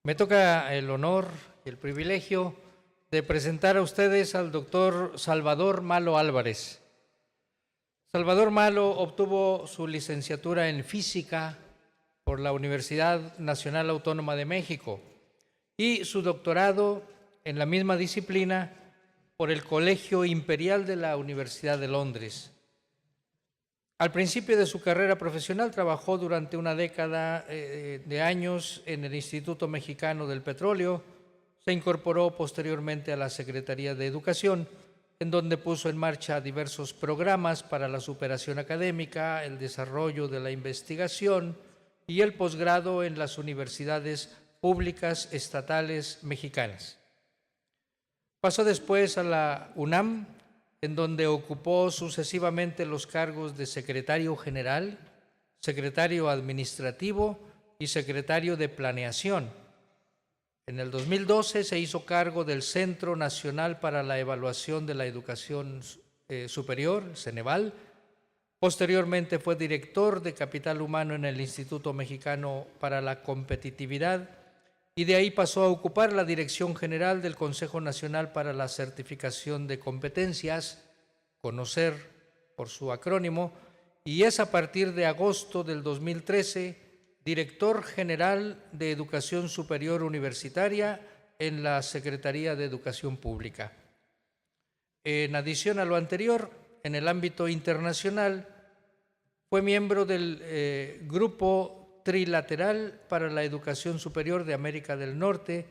Me toca el honor y el privilegio de presentar a ustedes al doctor Salvador Malo Álvarez. Salvador Malo obtuvo su licenciatura en Física por la Universidad Nacional Autónoma de México y su doctorado en la misma disciplina por el Colegio Imperial de la Universidad de Londres. Al principio de su carrera profesional trabajó durante una década de años en el Instituto Mexicano del Petróleo. Se incorporó posteriormente a la Secretaría de Educación, en donde puso en marcha diversos programas para la superación académica, el desarrollo de la investigación y el posgrado en las universidades públicas estatales mexicanas. Pasó después a la UNAM, en donde ocupó sucesivamente los cargos de secretario general, secretario administrativo y secretario de planeación. En el 2012 se hizo cargo del Centro Nacional para la Evaluación de la Educación Superior, Ceneval. Posteriormente fue director de Capital Humano en el Instituto Mexicano para la Competitividad y de ahí pasó a ocupar la dirección general del Consejo Nacional para la Certificación de Competencias, CONOCER por su acrónimo, y es a partir de agosto del 2013 director general de Educación Superior Universitaria en la Secretaría de Educación Pública. En adición a lo anterior, en el ámbito internacional, fue miembro del Grupo Trilateral para la Educación Superior de América del Norte,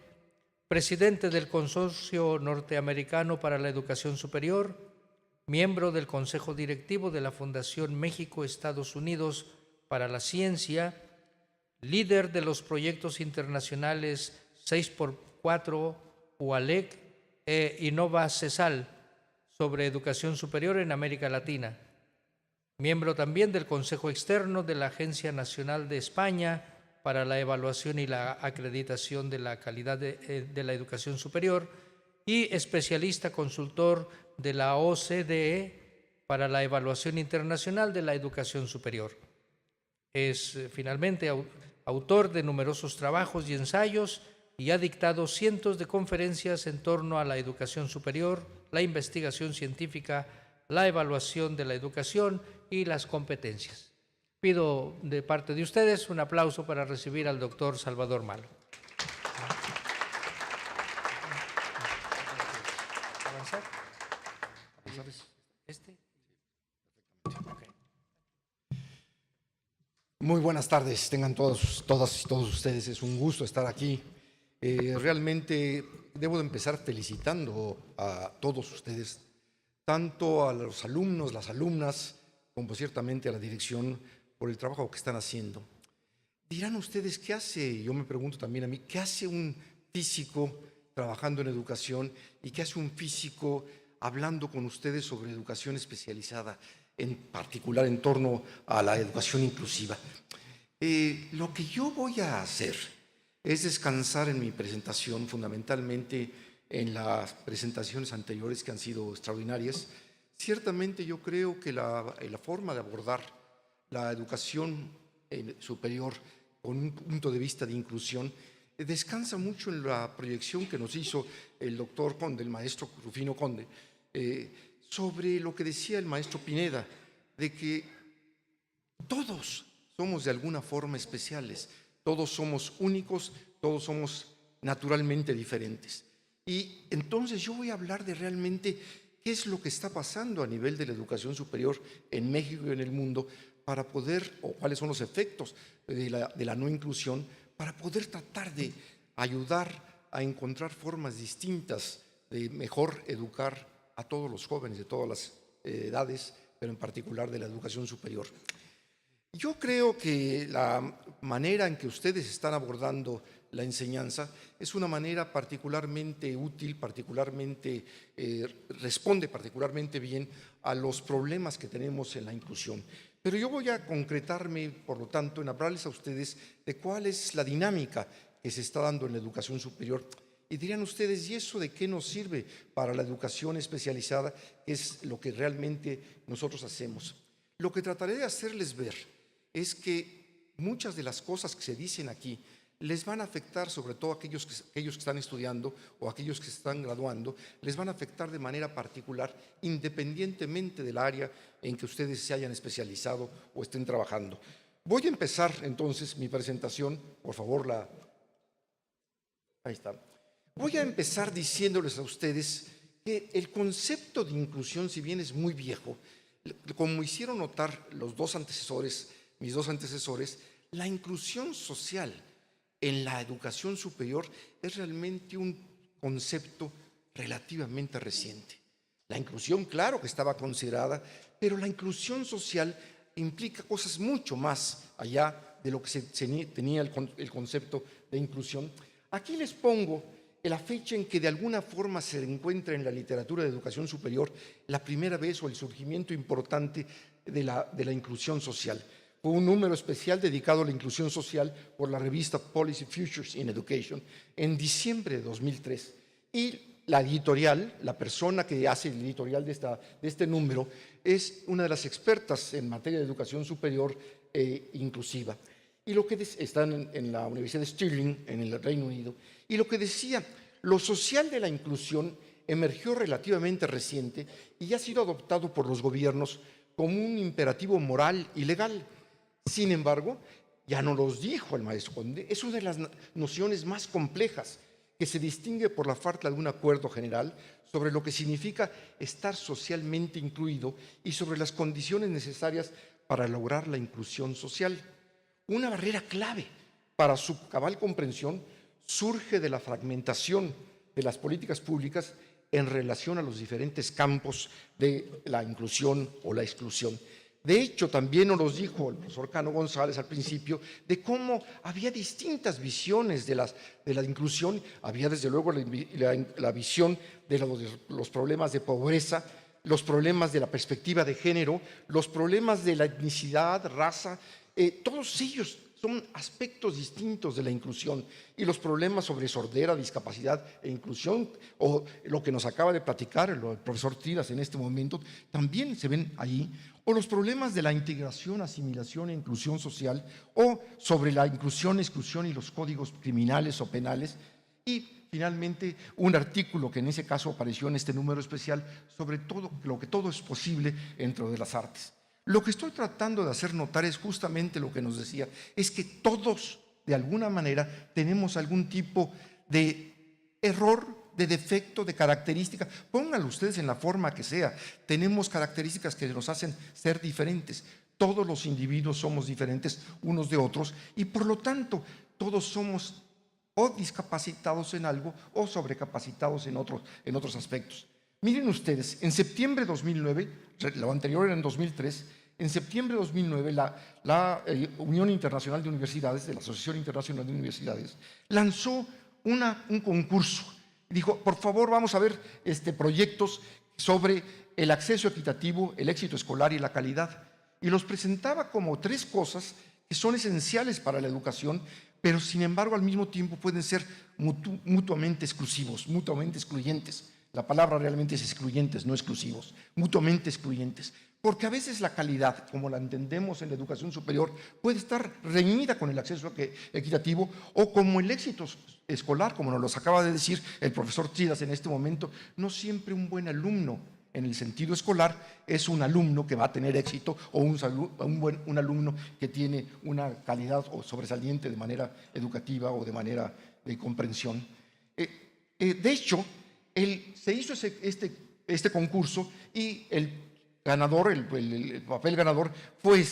presidente del Consorcio Norteamericano para la Educación Superior, miembro del Consejo Directivo de la Fundación México-Estados Unidos para la Ciencia, líder de los proyectos internacionales 6x4 UALEC e Innova CESAL sobre educación superior en América Latina. Miembro también del Consejo Externo de la Agencia Nacional de España para la Evaluación y la Acreditación de la Calidad de la Educación Superior y especialista consultor de la OCDE para la Evaluación Internacional de la Educación Superior. Es finalmente autor de numerosos trabajos y ensayos y ha dictado cientos de conferencias en torno a la educación superior, la investigación científica, la evaluación de la educación y las competencias. Pido de parte de ustedes un aplauso para recibir al doctor Salvador Malo. ¿Avanzar? Muy buenas tardes, tengan todas y todos ustedes. Es un gusto estar aquí. Realmente debo de empezar felicitando a todos ustedes, tanto a los alumnos, las alumnas, como ciertamente a la dirección por el trabajo que están haciendo. Dirán ustedes, ¿qué hace? Yo me pregunto también a mí, ¿qué hace un físico trabajando en educación y qué hace un físico hablando con ustedes sobre educación especializada, en particular en torno a la educación inclusiva? Lo que yo voy a hacer es descansar en mi presentación, fundamentalmente en las presentaciones anteriores que han sido extraordinarias. Ciertamente yo creo que la forma de abordar la educación superior con un punto de vista de inclusión descansa mucho en la proyección que nos hizo el doctor Conde, el maestro Rufino Conde, sobre lo que decía el maestro Pineda, de que todos somos de alguna forma especiales, todos somos únicos, todos somos naturalmente diferentes. Y entonces yo voy a hablar de realmente qué es lo que está pasando a nivel de la educación superior en México y en el mundo para poder, o cuáles son los efectos de la no inclusión, para poder tratar de ayudar a encontrar formas distintas de mejor educar a todos los jóvenes de todas las edades, pero en particular de la educación superior. Yo creo que la manera en que ustedes están abordando la enseñanza es una manera particularmente útil, responde particularmente bien a los problemas que tenemos en la inclusión. Pero yo voy a concretarme, por lo tanto, en hablarles a ustedes de cuál es la dinámica que se está dando en la educación superior. Y dirían ustedes, ¿y eso de qué nos sirve para la educación especializada? Es lo que realmente nosotros hacemos. Lo que trataré de hacerles ver es que muchas de las cosas que se dicen aquí, les van a afectar, sobre todo aquellos que están estudiando o aquellos que están graduando, les van a afectar de manera particular, independientemente del área en que ustedes se hayan especializado o estén trabajando. Voy a empezar entonces mi presentación, por favor, ahí está. Voy a empezar diciéndoles a ustedes que el concepto de inclusión, si bien es muy viejo, como hicieron notar mis dos antecesores, la inclusión social en la educación superior es realmente un concepto relativamente reciente. La inclusión, claro que estaba considerada, pero la inclusión social implica cosas mucho más allá de lo que tenía el concepto de inclusión. Aquí les pongo la fecha en que de alguna forma se encuentra en la literatura de educación superior la primera vez o el surgimiento importante de la inclusión social. Fue un número especial dedicado a la inclusión social por la revista Policy Futures in Education en diciembre de 2003. Y la editorial, la persona que hace el editorial de este número, es una de las expertas en materia de educación superior inclusiva. Y lo que está en la Universidad de Stirling, en el Reino Unido, y lo que decía, lo social de la inclusión emergió relativamente reciente y ha sido adoptado por los gobiernos como un imperativo moral y legal. Sin embargo, ya nos los dijo el maestro Conde, es una de las nociones más complejas que se distingue por la falta de un acuerdo general sobre lo que significa estar socialmente incluido y sobre las condiciones necesarias para lograr la inclusión social. Una barrera clave para su cabal comprensión surge de la fragmentación de las políticas públicas en relación a los diferentes campos de la inclusión o la exclusión. De hecho, también nos dijo el profesor Cano González al principio de cómo había distintas visiones de la inclusión. Había desde luego la visión de los problemas de pobreza, los problemas de la perspectiva de género, los problemas de la etnicidad, raza, todos ellos son aspectos distintos de la inclusión, y los problemas sobre sordera, discapacidad e inclusión, o lo que nos acaba de platicar el profesor Tiras en este momento, también se ven ahí, o los problemas de la integración, asimilación e inclusión social, o sobre la inclusión, exclusión y los códigos criminales o penales, y finalmente un artículo que en ese caso apareció en este número especial sobre todo lo que todo es posible dentro de las artes. Lo que estoy tratando de hacer notar es justamente lo que nos decía, es que todos, de alguna manera, tenemos algún tipo de error, de defecto, de característica. Pónganlo ustedes en la forma que sea. Tenemos características que nos hacen ser diferentes. Todos los individuos somos diferentes unos de otros y, por lo tanto, todos somos o discapacitados en algo o sobrecapacitados en otros aspectos. Miren ustedes, en septiembre de 2009, lo anterior era en 2003, en septiembre de 2009 la Unión Internacional de Universidades, de la Asociación Internacional de Universidades, lanzó un concurso. Dijo, por favor, vamos a ver proyectos sobre el acceso equitativo, el éxito escolar y la calidad. Y los presentaba como 3 cosas que son esenciales para la educación, pero sin embargo al mismo tiempo pueden ser mutuamente exclusivos, mutuamente excluyentes. La palabra realmente es excluyentes, no exclusivos, mutuamente excluyentes. Porque a veces la calidad, como la entendemos en la educación superior, puede estar reñida con el acceso equitativo, o como el éxito escolar, como nos lo acaba de decir el profesor Chidas en este momento. No siempre un buen alumno en el sentido escolar es un alumno que va a tener éxito, o un alumno que tiene una calidad o sobresaliente de manera educativa o de manera de comprensión. De hecho, se hizo este concurso y el ganador, el papel ganador fue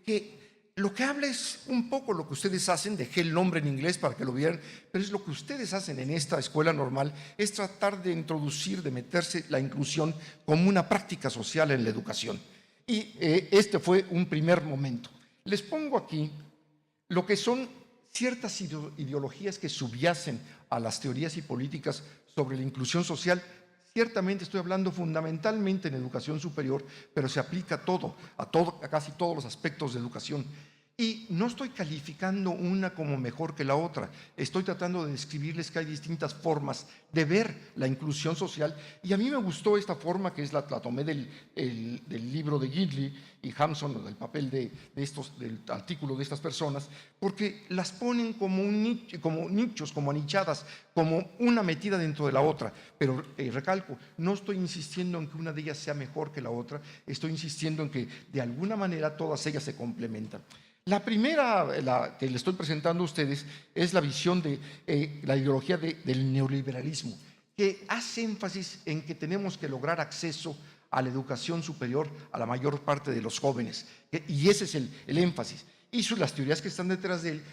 que lo que habla es un poco lo que ustedes hacen. Dejé el nombre en inglés para que lo vieran, pero es lo que ustedes hacen en esta escuela normal, es tratar de introducir, de meterse la inclusión como una práctica social en la educación. Y este fue un primer momento. Les pongo aquí lo que son ciertas ideologías que subyacen a las teorías y políticas sobre la inclusión social. Ciertamente estoy hablando fundamentalmente en educación superior, pero se aplica a casi todos los aspectos de educación. Y no estoy calificando una como mejor que la otra, estoy tratando de describirles que hay distintas formas de ver la inclusión social, y a mí me gustó esta forma, que es la tomé del libro de Gidley y Hampson, del papel del artículo de estas personas, porque las ponen como nichos, como anichadas, como una metida dentro de la otra. Pero recalco, no estoy insistiendo en que una de ellas sea mejor que la otra, estoy insistiendo en que de alguna manera todas ellas se complementan. La primera, la que le estoy presentando a ustedes, es la visión de la ideología del neoliberalismo, que hace énfasis en que tenemos que lograr acceso a la educación superior a la mayor parte de los jóvenes, y ese es el énfasis. Y las teorías que están detrás de él,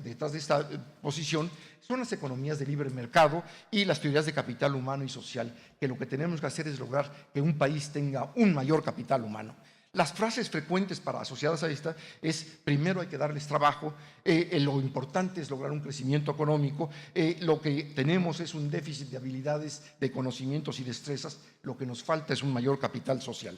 detrás de esta posición, son las economías de libre mercado y las teorías de capital humano y social, que lo que tenemos que hacer es lograr que un país tenga un mayor capital humano. Las frases frecuentes asociadas a esta es: primero hay que darles trabajo, lo importante es lograr un crecimiento económico, lo que tenemos es un déficit de habilidades, de conocimientos y destrezas, lo que nos falta es un mayor capital social.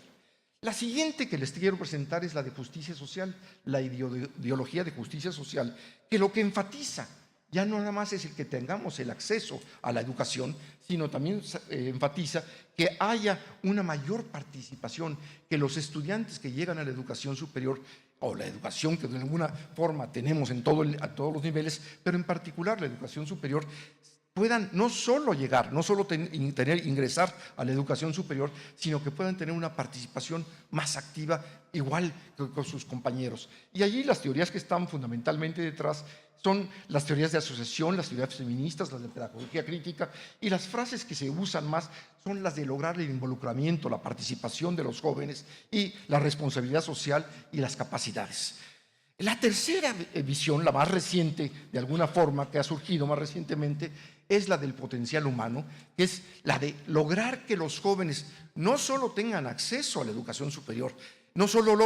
La siguiente que les quiero presentar es la de justicia social, la ideología de justicia social, que lo que enfatiza ya no nada más es el que tengamos el acceso a la educación, sino también enfatiza que haya una mayor participación, que los estudiantes que llegan a la educación superior, o la educación que de alguna forma tenemos a todos los niveles, pero en particular la educación superior, puedan no solo llegar, no solo ingresar a la educación superior, sino que puedan tener una participación más activa, igual que con sus compañeros. Y allí las teorías que están fundamentalmente detrás son las teorías de asociación, las teorías feministas, las de pedagogía crítica, y las frases que se usan más son las de lograr el involucramiento, la participación de los jóvenes y la responsabilidad social y las capacidades. La tercera visión, la más reciente, de alguna forma, que ha surgido más recientemente, es la del potencial humano, que es la de lograr que los jóvenes no solo tengan acceso a la educación superior, no solo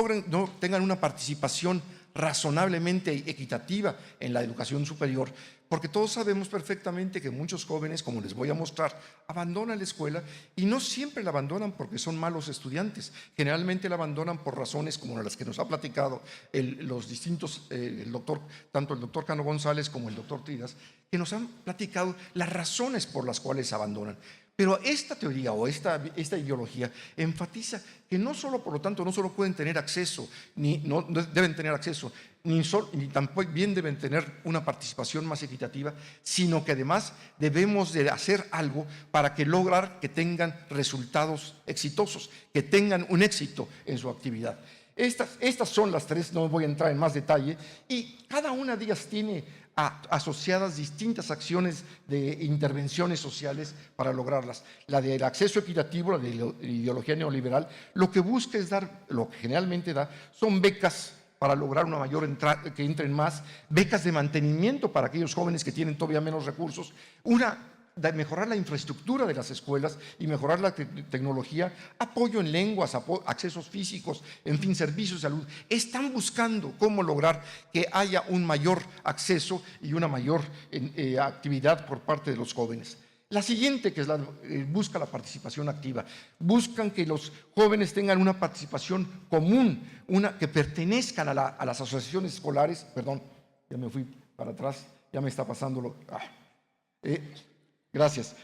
tengan una participación razonablemente equitativa en la educación superior, porque todos sabemos perfectamente que muchos jóvenes, como les voy a mostrar, abandonan la escuela, y no siempre la abandonan porque son malos estudiantes, generalmente la abandonan por razones como las que nos ha platicado los distintos, tanto el doctor Cano González como el doctor Tridas, que nos han platicado las razones por las cuales se abandonan. Pero esta teoría o esta ideología enfatiza que no solo, por lo tanto, no solo pueden tener acceso, no deben tener acceso, ni tampoco bien deben tener una participación más equitativa, sino que además debemos de hacer algo para lograr que tengan resultados exitosos, que tengan un éxito en su actividad. Estas son las tres, no voy a entrar en más detalle, y cada una de ellas tiene asociadas distintas acciones de intervenciones sociales para lograrlas. La del acceso equitativo, la de la ideología neoliberal, lo que busca es lo que generalmente da, son becas para lograr una mayor entrada, que entren más, becas de mantenimiento para aquellos jóvenes que tienen todavía menos recursos, de mejorar la infraestructura de las escuelas y mejorar la tecnología, apoyo en lenguas, accesos físicos, en fin, servicios de salud. Están buscando cómo lograr que haya un mayor acceso y una mayor actividad por parte de los jóvenes. La siguiente, que es busca la participación activa. Buscan que los jóvenes tengan una participación común, que pertenezcan a las asociaciones escolares. Perdón, ya me fui para atrás, ya me está pasando gracias.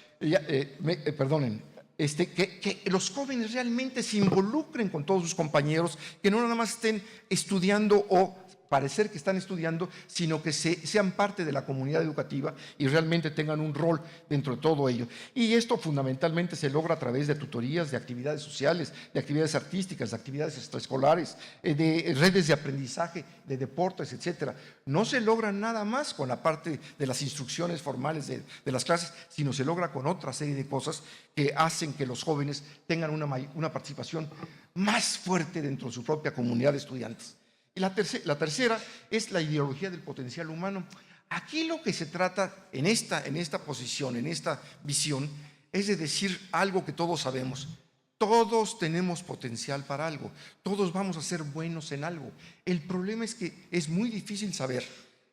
Perdonen. Que los jóvenes realmente se involucren con todos sus compañeros, que no nada más estén estudiando o parecer que están estudiando, sino que sean parte de la comunidad educativa y realmente tengan un rol dentro de todo ello. Y esto fundamentalmente se logra a través de tutorías, de actividades sociales, de actividades artísticas, de actividades extraescolares, de redes de aprendizaje, de deportes, etcétera. No se logra nada más con la parte de las instrucciones formales de las clases, sino se logra con otra serie de cosas que hacen que los jóvenes tengan una participación más fuerte dentro de su propia comunidad de estudiantes. Y la tercera es la ideología del potencial humano. Aquí lo que se trata en esta posición, en esta visión, es de decir algo que todos sabemos. Todos tenemos potencial para algo, todos vamos a ser buenos en algo. El problema es que es muy difícil saber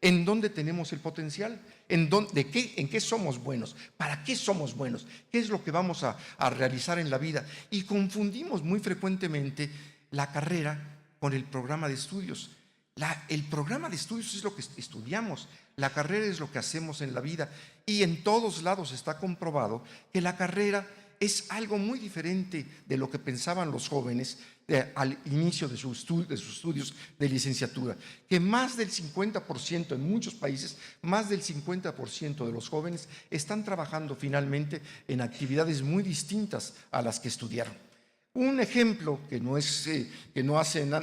en dónde tenemos el potencial, en qué somos buenos, para qué somos buenos, qué es lo que vamos a realizar en la vida. Y confundimos muy frecuentemente la carrera con el programa de estudios. El programa de estudios es lo que estudiamos, la carrera es lo que hacemos en la vida, y en todos lados está comprobado que la carrera es algo muy diferente de lo que pensaban los jóvenes al inicio de sus estudios de licenciatura, que más del 50% en muchos países, más del 50% de los jóvenes están trabajando finalmente en actividades muy distintas a las que estudiaron. Un ejemplo que no hace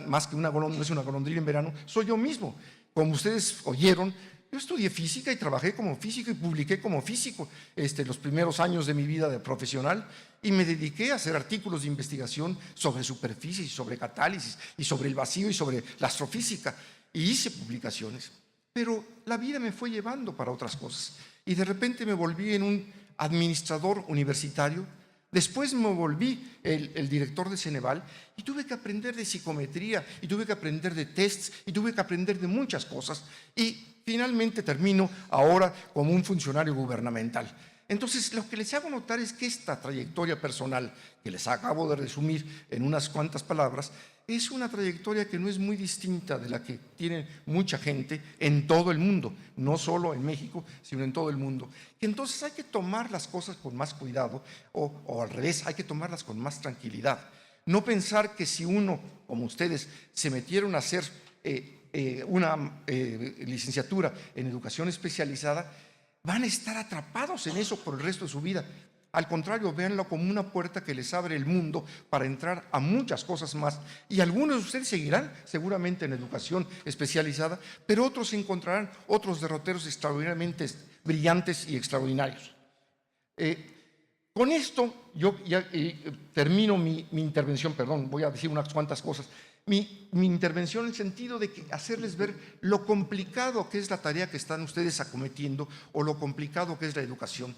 más que no es una golondrina en verano, soy yo mismo. Como ustedes oyeron, yo estudié física y trabajé como físico y publiqué como físico los primeros años de mi vida de profesional, y me dediqué a hacer artículos de investigación sobre superficie y sobre catálisis y sobre el vacío y sobre la astrofísica, y hice publicaciones. Pero la vida me fue llevando para otras cosas y de repente me volví en un administrador universitario. Después me volví el director de Ceneval y tuve que aprender de psicometría y tuve que aprender de tests y tuve que aprender de muchas cosas, y finalmente termino ahora como un funcionario gubernamental. Entonces, lo que les hago notar es que esta trayectoria personal que les acabo de resumir en unas cuantas palabras es una trayectoria que no es muy distinta de la que tiene mucha gente en todo el mundo, no solo en México, sino en todo el mundo. Y entonces hay que tomar las cosas con más cuidado, o al revés, hay que tomarlas con más tranquilidad. No pensar que si uno, como ustedes, se metieron a hacer una licenciatura en educación especializada, van a estar atrapados en eso por el resto de su vida. Al contrario, véanlo como una puerta que les abre el mundo para entrar a muchas cosas más. Y algunos de ustedes seguirán seguramente en educación especializada, pero otros encontrarán otros derroteros extraordinariamente brillantes y extraordinarios. Con esto yo ya termino mi intervención, perdón, voy a decir unas cuantas cosas. Mi intervención en el sentido de hacerles ver lo complicado que es la tarea que están ustedes acometiendo, o lo complicado que es la educación.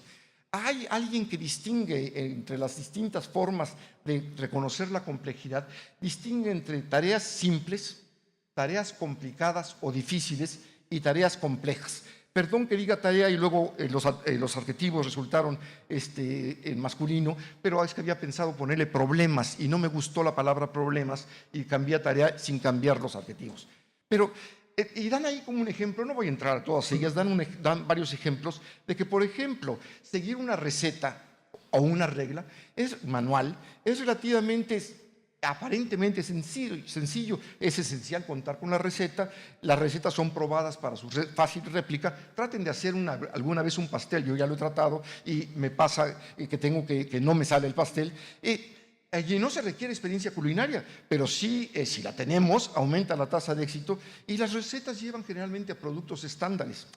Hay alguien que distingue entre las distintas formas de reconocer la complejidad, distingue entre tareas simples, tareas complicadas o difíciles y tareas complejas. Perdón que diga tarea y luego los adjetivos resultaron en masculino, pero es que había pensado ponerle problemas y no me gustó la palabra problemas y cambié a tarea sin cambiar los adjetivos. Pero y dan ahí como un ejemplo, no voy a entrar a todas ellas, dan varios ejemplos de que, por ejemplo, seguir una receta o una regla manual es relativamente, aparentemente sencillo. Es esencial contar con la receta. Las recetas son probadas para su fácil réplica. Traten de hacer alguna vez un pastel, yo ya lo he tratado y me pasa que no me sale el pastel. Allí no se requiere experiencia culinaria, pero sí, si la tenemos, aumenta la tasa de éxito, y las recetas llevan generalmente a productos estándares.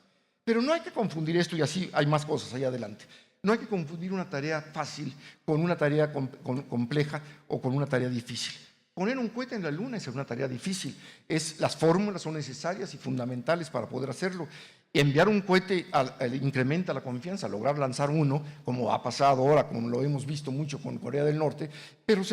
Pero no hay que confundir esto, y así hay más cosas allá adelante. No hay que confundir una tarea fácil con una tarea compleja o con una tarea difícil. Poner un cohete en la luna es una tarea difícil. Las fórmulas son necesarias y fundamentales para poder hacerlo. Enviar un cohete incrementa la confianza, lograr lanzar uno, como ha pasado ahora, como lo hemos visto mucho con Corea del Norte, pero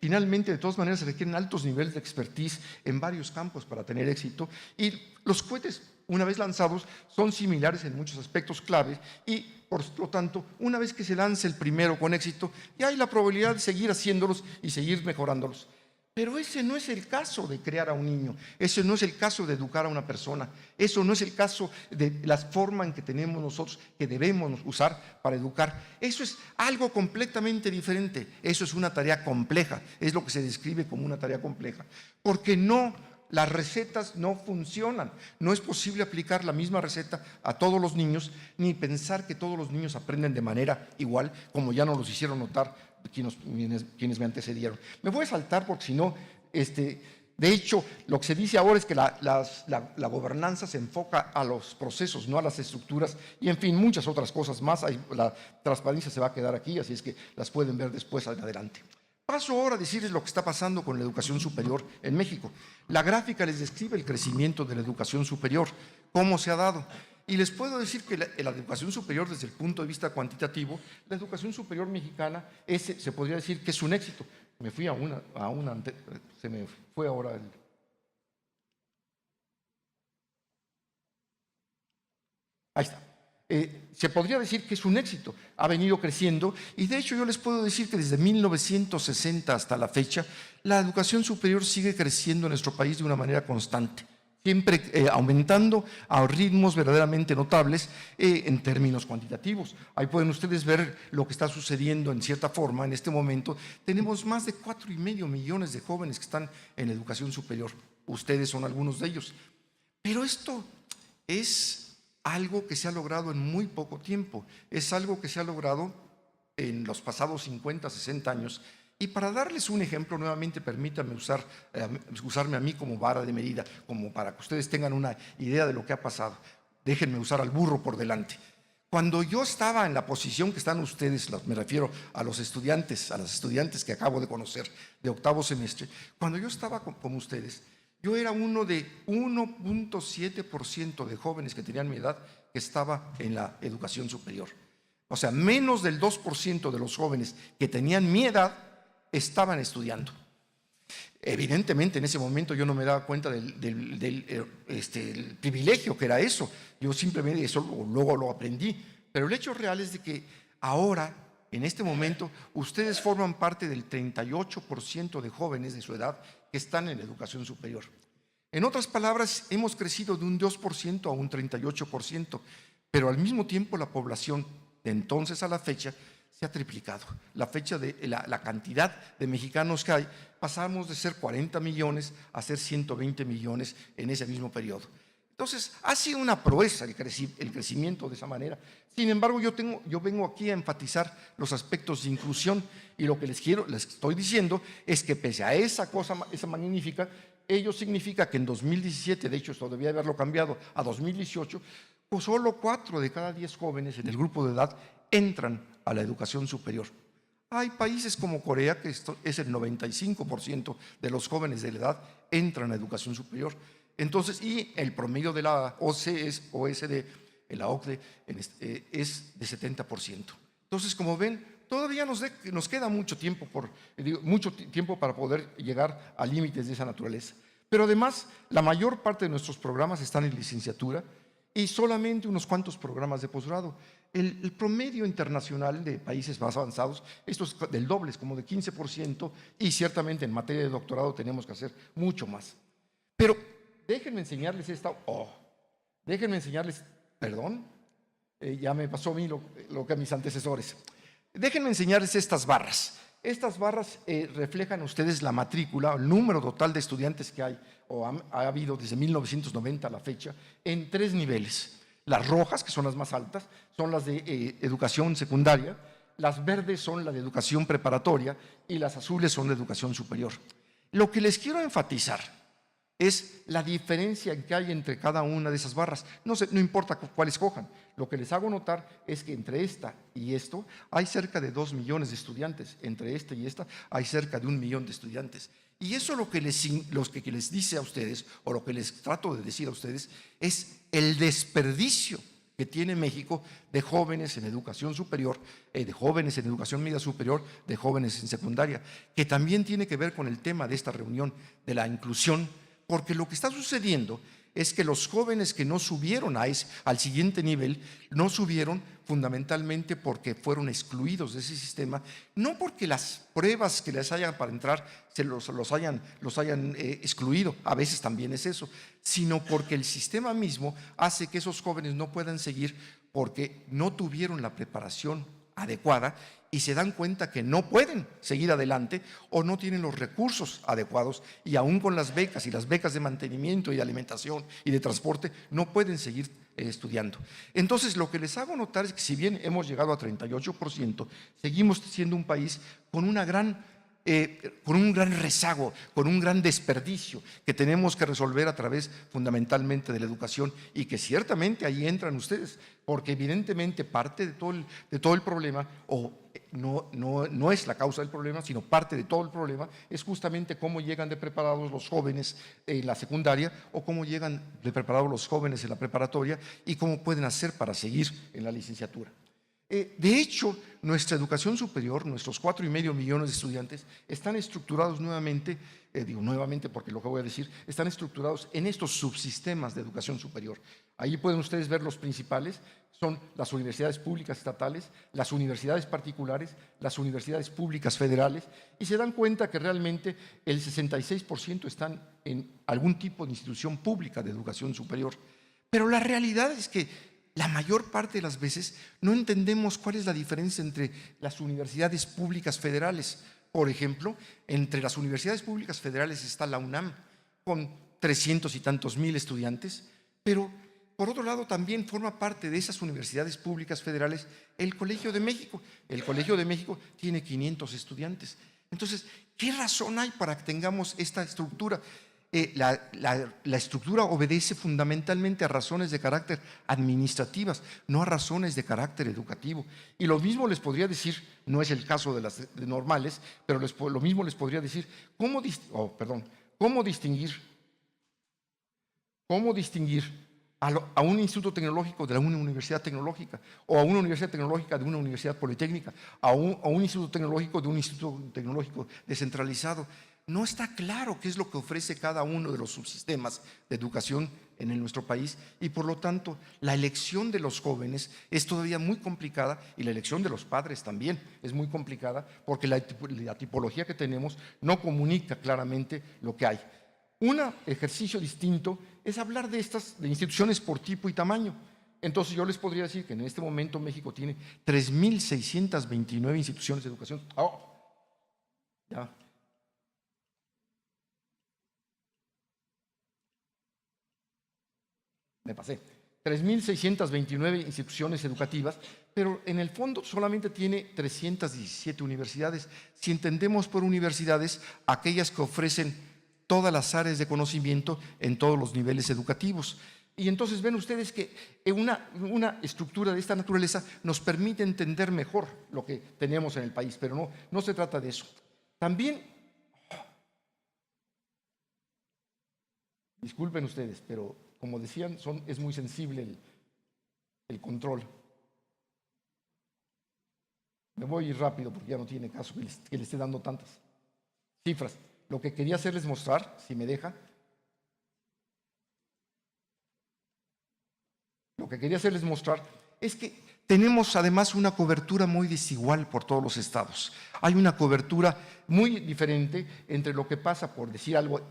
finalmente, de todas maneras, se requieren altos niveles de expertise en varios campos para tener éxito, y los cohetes, una vez lanzados, son similares en muchos aspectos clave, y por lo tanto, una vez que se lance el primero con éxito, ya hay la probabilidad de seguir haciéndolos y seguir mejorándolos. Pero ese no es el caso de crear a un niño, ese no es el caso de educar a una persona, eso no es el caso de la forma en que tenemos nosotros, que debemos usar para educar. Eso es algo completamente diferente, eso es una tarea compleja, es lo que se describe como una tarea compleja, porque las recetas no funcionan, no es posible aplicar la misma receta a todos los niños, ni pensar que todos los niños aprenden de manera igual, como ya nos los hicieron notar quienes me antecedieron. Me voy a saltar porque si no, de hecho, lo que se dice ahora es que la gobernanza se enfoca a los procesos, no a las estructuras, y en fin, muchas otras cosas más. La transparencia se va a quedar aquí, así es que las pueden ver después adelante. Paso ahora a decirles lo que está pasando con la educación superior en México. La gráfica les describe el crecimiento de la educación superior, cómo se ha dado. Y les puedo decir que la educación superior, desde el punto de vista cuantitativo, la educación superior mexicana se podría decir que es un éxito. Me fui se me fue ahora el... Ahí está. Se podría decir que es un éxito, ha venido creciendo, y de hecho yo les puedo decir que desde 1960 hasta la fecha, la educación superior sigue creciendo en nuestro país de una manera constante. siempre aumentando a ritmos verdaderamente notables en términos cuantitativos. Ahí pueden ustedes ver lo que está sucediendo en cierta forma en este momento. Tenemos más de 4,5 millones de jóvenes que están en educación superior. Ustedes son algunos de ellos. Pero esto es algo que se ha logrado en muy poco tiempo. Es algo que se ha logrado en los pasados 50, 60 años. Y para darles un ejemplo, nuevamente permítanme usarme a mí como vara de medida, como para que ustedes tengan una idea de lo que ha pasado. Déjenme usar al burro por delante. Cuando yo estaba en la posición que están ustedes, me refiero a los estudiantes, a las estudiantes que acabo de conocer de octavo semestre, cuando yo estaba como ustedes, yo era uno de 1,7% de jóvenes que tenían mi edad que estaba en la educación superior. O sea, menos del 2% de los jóvenes que tenían mi edad estaban estudiando. Evidentemente, en ese momento yo no me daba cuenta del privilegio que era eso. Yo simplemente eso luego lo aprendí. Pero el hecho real es de que ahora, en este momento, ustedes forman parte del 38% de jóvenes de su edad que están en la educación superior. En otras palabras, hemos crecido de un 2% a un 38%, pero al mismo tiempo la población de entonces a la fecha se ha triplicado. La fecha de la cantidad de mexicanos que hay, pasamos de ser 40 millones a ser 120 millones en ese mismo periodo. Entonces, ha sido una proeza el crecimiento de esa manera. Sin embargo, yo vengo aquí a enfatizar los aspectos de inclusión y lo que les estoy diciendo es que pese a esa cosa, esa magnífica, ello significa que en 2017, de hecho esto debía haberlo cambiado a 2018, pues solo 4 de cada 10 jóvenes en el grupo de edad entran a la educación superior. Hay países como Corea, que esto es el 95% de los jóvenes de la edad entran a educación superior. Entonces, y el promedio de la OCDE, la OCDE, es de 70%. Entonces, como ven, todavía nos queda mucho tiempo para poder llegar a límites de esa naturaleza. Pero además, la mayor parte de nuestros programas están en licenciatura y solamente unos cuantos programas de posgrado. El promedio internacional de países más avanzados, esto es del doble, es como de 15%, y ciertamente en materia de doctorado tenemos que hacer mucho más. Pero déjenme enseñarles perdón, ya me pasó a mí lo que a mis antecesores. Déjenme enseñarles estas barras. Estas barras reflejan a ustedes la matrícula, el número total de estudiantes que hay, o ha habido desde 1990 a la fecha, en 3 niveles. Las rojas, que son las más altas, son las de educación secundaria, las verdes son las de educación preparatoria y las azules son de educación superior. Lo que les quiero enfatizar es la diferencia que hay entre cada una de esas barras. No importa cuál escojan. Lo que les hago notar es que entre esta y esto hay cerca de 2 millones de estudiantes. Entre esta y esta hay cerca de 1 millón de estudiantes. Y eso lo que les dice a ustedes, o lo que les trato de decir a ustedes, es el desperdicio que tiene México de jóvenes en educación superior, de jóvenes en educación media superior, de jóvenes en secundaria, que también tiene que ver con el tema de esta reunión, de la inclusión, porque lo que está sucediendo es que los jóvenes que no subieron al siguiente nivel, no subieron fundamentalmente porque fueron excluidos de ese sistema, no porque las pruebas que les hayan para entrar los hayan excluido, a veces también es eso, sino porque el sistema mismo hace que esos jóvenes no puedan seguir porque no tuvieron la preparación adecuada y se dan cuenta que no pueden seguir adelante o no tienen los recursos adecuados, y aún con las becas y las becas de mantenimiento y de alimentación y de transporte no pueden seguir estudiando. Entonces, lo que les hago notar es que si bien hemos llegado a 38%, seguimos siendo un país con un gran rezago, con un gran desperdicio que tenemos que resolver a través fundamentalmente de la educación, y que ciertamente ahí entran ustedes, porque evidentemente parte de todo el problema, o no es la causa del problema, sino parte de todo el problema es justamente cómo llegan de preparados los jóvenes en la secundaria, o cómo llegan de preparados los jóvenes en la preparatoria, y cómo pueden hacer para seguir en la licenciatura. De hecho, nuestra educación superior, nuestros 4,5 millones de estudiantes, están estructurados nuevamente, digo nuevamente porque lo que voy a decir, están estructurados en estos subsistemas de educación superior. Ahí pueden ustedes ver los principales, son las universidades públicas estatales, las universidades particulares, las universidades públicas federales, y se dan cuenta que realmente el 66% están en algún tipo de institución pública de educación superior. Pero la realidad es que la mayor parte de las veces no entendemos cuál es la diferencia entre las universidades públicas federales. Por ejemplo, entre las universidades públicas federales está la UNAM, con 300 y tantos mil estudiantes, pero por otro lado también forma parte de esas universidades públicas federales el Colegio de México. El Colegio de México tiene 500 estudiantes. Entonces, ¿qué razón hay para que tengamos esta estructura? La estructura obedece fundamentalmente a razones de carácter administrativas, no a razones de carácter educativo. Y lo mismo les podría decir, no es el caso de las normales, pero lo mismo les podría decir, ¿cómo distinguir a un instituto tecnológico de una universidad tecnológica, o a una universidad tecnológica de una universidad politécnica, a un instituto tecnológico de un instituto tecnológico descentralizado? No está claro qué es lo que ofrece cada uno de los subsistemas de educación en nuestro país, y por lo tanto la elección de los jóvenes es todavía muy complicada, y la elección de los padres también es muy complicada, porque la tipología que tenemos no comunica claramente lo que hay. Un ejercicio distinto es hablar de instituciones por tipo y tamaño. Entonces yo les podría decir que en este momento México tiene 3,629 instituciones de educación. Ya. Me pasé, 3,629 instituciones educativas, pero en el fondo solamente tiene 317 universidades. Si entendemos por universidades aquellas que ofrecen todas las áreas de conocimiento en todos los niveles educativos. Y entonces ven ustedes que una estructura de esta naturaleza nos permite entender mejor lo que tenemos en el país, pero no se trata de eso. También, disculpen ustedes, pero como decían, es muy sensible el control. Me voy a ir rápido porque ya no tiene caso que le esté dando tantas cifras. Lo que quería hacerles mostrar, si me deja, es que tenemos además una cobertura muy desigual por todos los estados. Hay una cobertura muy diferente entre lo que pasa, por decir algo,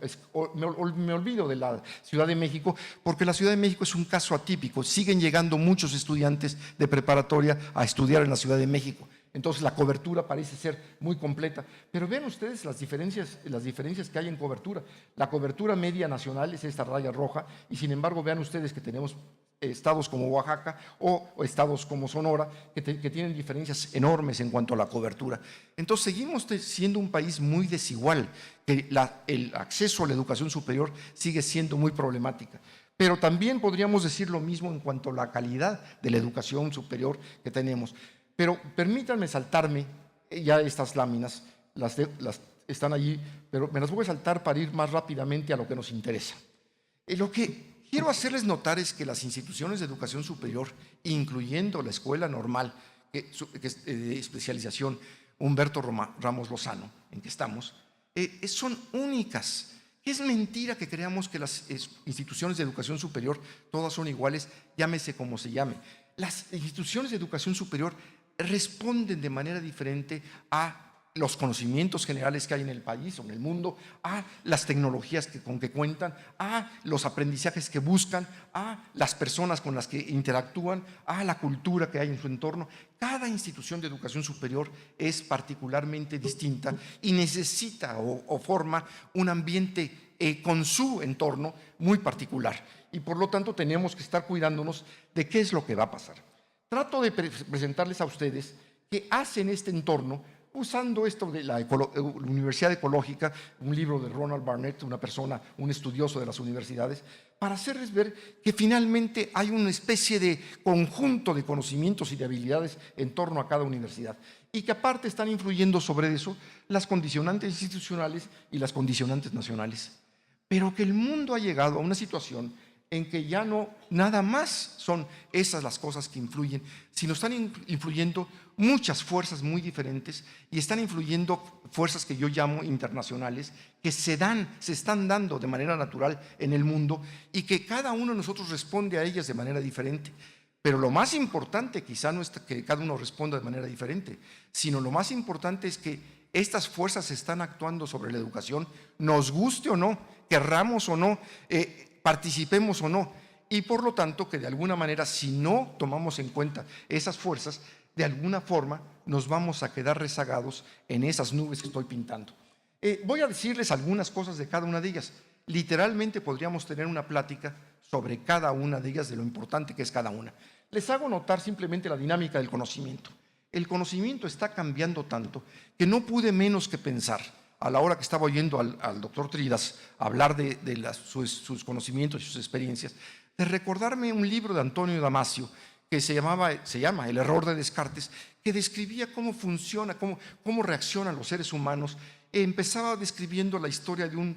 me olvido de la Ciudad de México, porque la Ciudad de México es un caso atípico. Siguen llegando muchos estudiantes de preparatoria a estudiar en la Ciudad de México. Entonces la cobertura parece ser muy completa. Pero vean ustedes las diferencias que hay en cobertura. La cobertura media nacional es esta raya roja, y sin embargo vean ustedes que tenemos estados como Oaxaca o estados como Sonora que tienen diferencias enormes en cuanto a la cobertura. Entonces seguimos siendo un país muy desigual, que el acceso a la educación superior sigue siendo muy problemática. Pero también podríamos decir lo mismo en cuanto a la calidad de la educación superior que tenemos. Pero permítanme saltarme ya estas láminas, están allí, pero me las voy a saltar para ir más rápidamente a lo que nos interesa. Lo que quiero hacerles notar es que las instituciones de educación superior, incluyendo la escuela normal de especialización Humberto Ramos Lozano, en que estamos, son únicas. Es mentira que creamos que las instituciones de educación superior todas son iguales, llámese como se llame. Las instituciones de educación superior responden de manera diferente a los conocimientos generales que hay en el país o en el mundo, a las tecnologías con que cuentan, a los aprendizajes que buscan, a las personas con las que interactúan, a la cultura que hay en su entorno. Cada institución de educación superior es particularmente distinta y necesita o forma un ambiente con su entorno muy particular, y por lo tanto tenemos que estar cuidándonos de qué es lo que va a pasar. Trato de presentarles a ustedes qué hacen este entorno usando esto de la Universidad Ecológica, un libro de Ronald Barnett, un estudioso de las universidades, para hacerles ver que finalmente hay una especie de conjunto de conocimientos y de habilidades en torno a cada universidad, y que aparte están influyendo sobre eso las condicionantes institucionales y las condicionantes nacionales. Pero que el mundo ha llegado a una situación en que ya no nada más son esas las cosas que influyen, sino están influyendo muchas fuerzas muy diferentes y están influyendo fuerzas que yo llamo internacionales, que se están dando de manera natural en el mundo y que cada uno de nosotros responde a ellas de manera diferente. Pero lo más importante quizá no es que cada uno responda de manera diferente, sino lo más importante es que estas fuerzas están actuando sobre la educación, nos guste o no, querramos o no, participemos o no. Y por lo tanto que de alguna manera, si no tomamos en cuenta esas fuerzas, de alguna forma nos vamos a quedar rezagados en esas nubes que estoy pintando. Voy a decirles algunas cosas de cada una de ellas. Literalmente podríamos tener una plática sobre cada una de ellas, de lo importante que es cada una. Les hago notar simplemente la dinámica del conocimiento. El conocimiento está cambiando tanto que no pude menos que pensar, a la hora que estaba oyendo al doctor Tridas hablar de sus conocimientos y sus experiencias, de recordarme un libro de Antonio Damasio que se llama El error de Descartes, que describía cómo funciona, cómo reaccionan los seres humanos. Empezaba describiendo la historia de un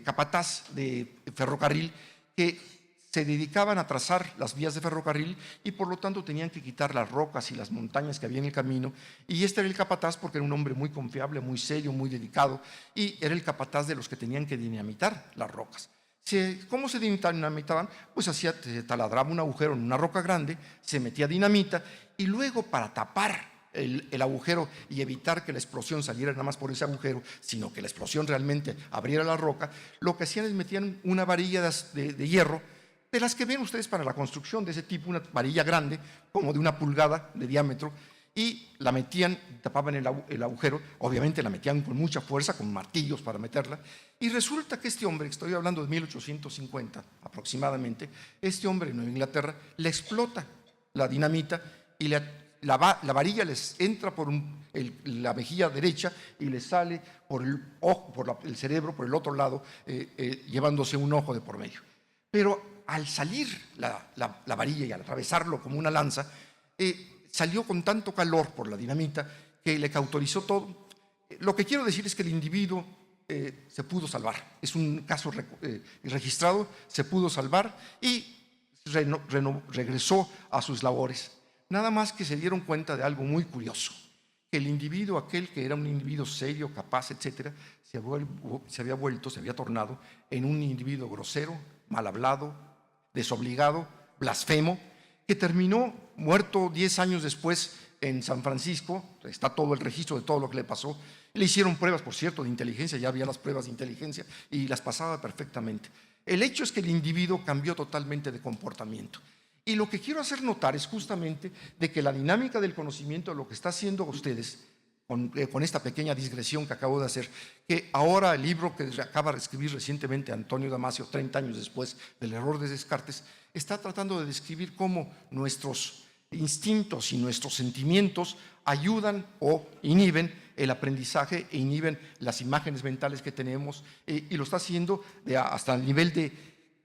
capataz de ferrocarril que se dedicaban a trazar las vías de ferrocarril y por lo tanto tenían que quitar las rocas y las montañas que había en el camino, y este era el capataz porque era un hombre muy confiable, muy serio, muy dedicado, y era el capataz de los que tenían que dinamitar las rocas. ¿Cómo se dinamitaban? Pues se taladraba un agujero en una roca grande, se metía dinamita y luego, para tapar el agujero y evitar que la explosión saliera nada más por ese agujero, sino que la explosión realmente abriera la roca, lo que hacían es metían una varilla de hierro, de las que ven ustedes para la construcción, de ese tipo, una varilla grande, como de 1 pulgada de diámetro, y la metían, tapaban el agujero, obviamente la metían con mucha fuerza, con martillos para meterla, y resulta que este hombre, estoy hablando de 1850 aproximadamente, este hombre en Nueva Inglaterra le explota la dinamita y la varilla les entra por la mejilla derecha y le sale por el ojo, por el cerebro, por el otro lado, llevándose un ojo de por medio. Pero al salir la varilla y al atravesarlo como una lanza, salió con tanto calor por la dinamita que le cauterizó todo. Lo que quiero decir es que el individuo se pudo salvar. Es un caso registrado, se pudo salvar y regresó a sus labores. Nada más que se dieron cuenta de algo muy curioso, que el individuo, aquel que era un individuo serio, capaz, etcétera, se había tornado en un individuo grosero, mal hablado, desobligado, blasfemo, que terminó muerto 10 años después en San Francisco. Está todo el registro de todo lo que le pasó. Le hicieron pruebas, por cierto, de inteligencia, ya había las pruebas de inteligencia y las pasaba perfectamente. El hecho es que el individuo cambió totalmente de comportamiento. Y lo que quiero hacer notar es justamente de que la dinámica del conocimiento, lo que está haciendo ustedes, con esta pequeña digresión que acabo de hacer, que ahora el libro que acaba de escribir recientemente Antonio Damasio, 30 años después del error de Descartes, está tratando de describir cómo nuestros instintos y nuestros sentimientos ayudan o inhiben el aprendizaje e inhiben las imágenes mentales que tenemos, y lo está haciendo hasta el nivel de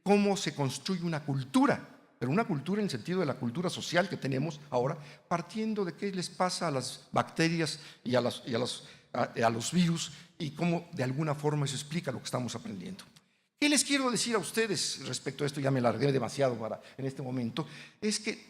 cómo se construye una cultura, pero una cultura en el sentido de la cultura social que tenemos ahora, partiendo de qué les pasa a las bacterias y a los virus, y cómo de alguna forma eso explica lo que estamos aprendiendo. ¿Qué les quiero decir a ustedes respecto a esto? Ya me largué demasiado en este momento. Es que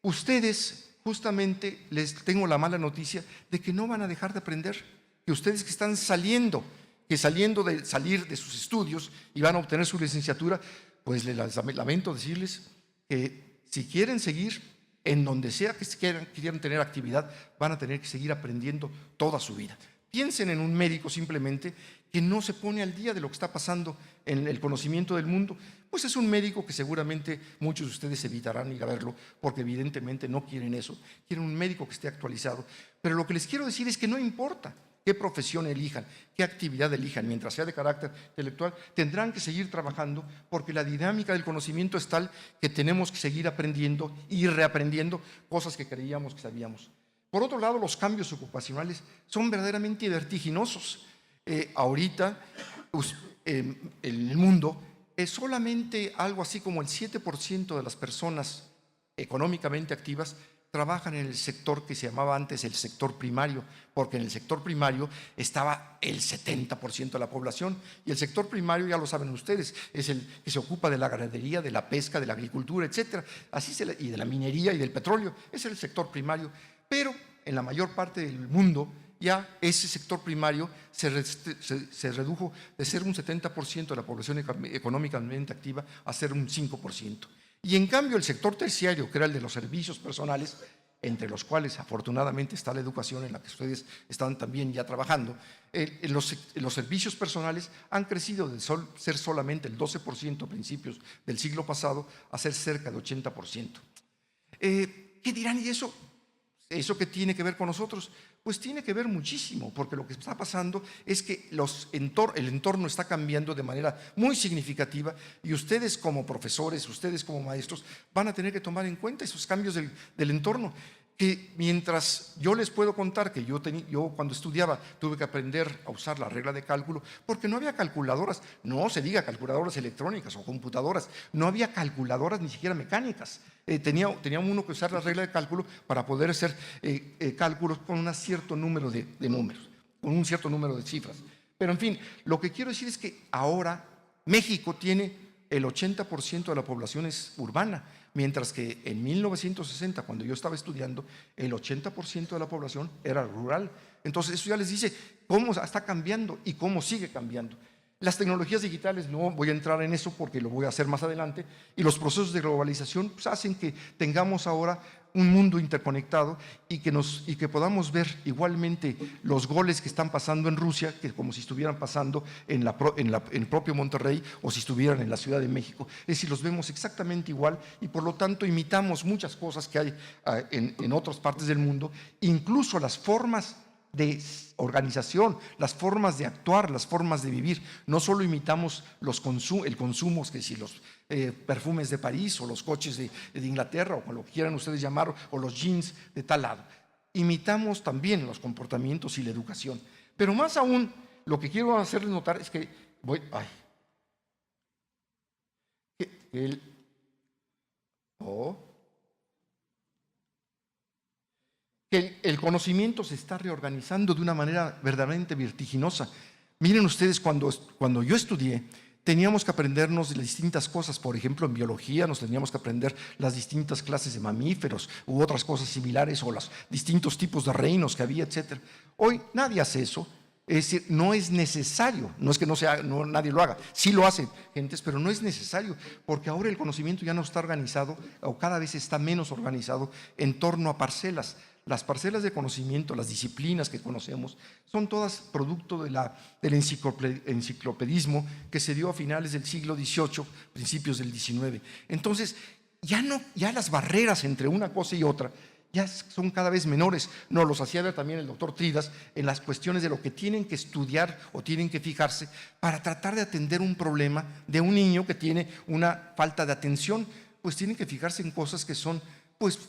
ustedes, justamente, les tengo la mala noticia de que no van a dejar de aprender, que ustedes que están saliendo de salir de sus estudios y van a obtener su licenciatura, pues les lamento decirles que si quieren seguir en donde sea que quieran tener actividad, van a tener que seguir aprendiendo toda su vida. Piensen en un médico simplemente que no se pone al día de lo que está pasando en el conocimiento del mundo. Pues es un médico que seguramente muchos de ustedes evitarán ir a verlo porque evidentemente no quieren eso. Quieren un médico que esté actualizado. Pero lo que les quiero decir es que no importa qué profesión elijan, qué actividad elijan, mientras sea de carácter intelectual, tendrán que seguir trabajando porque la dinámica del conocimiento es tal que tenemos que seguir aprendiendo y reaprendiendo cosas que creíamos que sabíamos. Por otro lado, los cambios ocupacionales son verdaderamente vertiginosos. Ahorita, en el mundo, es solamente algo así como el 7% de las personas económicamente activas trabajan en el sector que se llamaba antes el sector primario, porque en el sector primario estaba el 70% de la población, y el sector primario, ya lo saben ustedes, es el que se ocupa de la ganadería, de la pesca, de la agricultura, etcétera, y de la minería y del petróleo. Ese es el sector primario, pero en la mayor parte del mundo ya ese sector primario se redujo de ser un 70% de la población económicamente activa a ser un 5%. Y en cambio el sector terciario, que era el de los servicios personales, entre los cuales afortunadamente está la educación en la que ustedes están también ya trabajando, los servicios personales han crecido de ser solamente el 12% a principios del siglo pasado a ser cerca de 80%. ¿Qué dirán? ¿Y eso? ¿Eso qué tiene que ver con nosotros? Pues tiene que ver muchísimo, porque lo que está pasando es que el entorno está cambiando de manera muy significativa, y ustedes como profesores, ustedes como maestros, van a tener que tomar en cuenta esos cambios del entorno. Que mientras yo les puedo contar que yo cuando estudiaba tuve que aprender a usar la regla de cálculo, porque no había calculadoras, no se diga calculadoras electrónicas o computadoras, no había calculadoras ni siquiera mecánicas. Tenía uno que usar la regla de cálculo para poder hacer cálculos con un cierto número de números, con un cierto número de cifras. Pero en fin, lo que quiero decir es que ahora México tiene el 80% de la población es urbana, mientras que en 1960, cuando yo estaba estudiando, el 80% de la población era rural. Entonces eso ya les dice cómo está cambiando y cómo sigue cambiando. Las tecnologías digitales, no voy a entrar en eso porque lo voy a hacer más adelante, y los procesos de globalización pues, hacen que tengamos ahora un mundo interconectado y que podamos ver igualmente los goles que están pasando en Rusia, que como si estuvieran pasando en el propio Monterrey o si estuvieran en la Ciudad de México. Es decir, los vemos exactamente igual, y por lo tanto imitamos muchas cosas que hay en otras partes del mundo, incluso las formas de organización, las formas de actuar, las formas de vivir. No solo imitamos el consumo, es decir, los perfumes de París o los coches de Inglaterra o lo que quieran ustedes llamar, o los jeans de tal lado. Imitamos también los comportamientos y la educación. Pero más aún, lo que quiero hacerles notar es que el conocimiento se está reorganizando de una manera verdaderamente vertiginosa. Miren ustedes, cuando yo estudié, teníamos que aprendernos las distintas cosas. Por ejemplo, en biología nos teníamos que aprender las distintas clases de mamíferos u otras cosas similares, o los distintos tipos de reinos que había, etc. Hoy nadie hace eso. Es decir, no es necesario, no es que nadie lo haga, sí lo hacen gentes, pero no es necesario, porque ahora el conocimiento ya no está organizado, o cada vez está menos organizado en torno a parcelas. Las parcelas de conocimiento, las disciplinas que conocemos, son todas producto del enciclopedismo que se dio a finales del siglo XVIII, principios del XIX. Entonces, ya las barreras entre una cosa y otra ya son cada vez menores. Nos los hacía ver también el doctor Tridas en las cuestiones de lo que tienen que estudiar o tienen que fijarse para tratar de atender un problema de un niño que tiene una falta de atención. Pues tienen que fijarse en cosas que son, pues,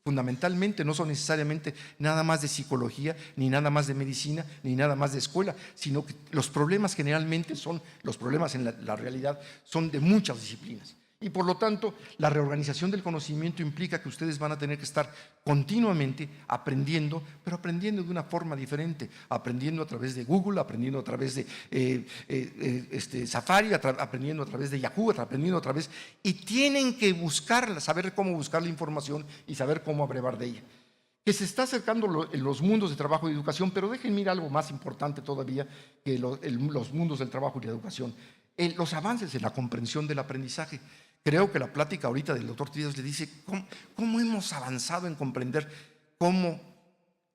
fundamentalmente no son necesariamente nada más de psicología, ni nada más de medicina, ni nada más de escuela, sino que los problemas generalmente los problemas en la realidad son de muchas disciplinas. Y por lo tanto, la reorganización del conocimiento implica que ustedes van a tener que estar continuamente aprendiendo, pero aprendiendo de una forma diferente, aprendiendo a través de Google, aprendiendo a través de Safari, aprendiendo a través de Yahoo, aprendiendo a través… Y tienen que saber cómo buscar la información y saber cómo abrevar de ella. Que se está acercando en los mundos de trabajo y educación, pero déjenme ir a algo más importante todavía que los mundos del trabajo y la educación. Los avances en la comprensión del aprendizaje. Creo que la plática ahorita del doctor Tridas le dice cómo hemos avanzado en comprender cómo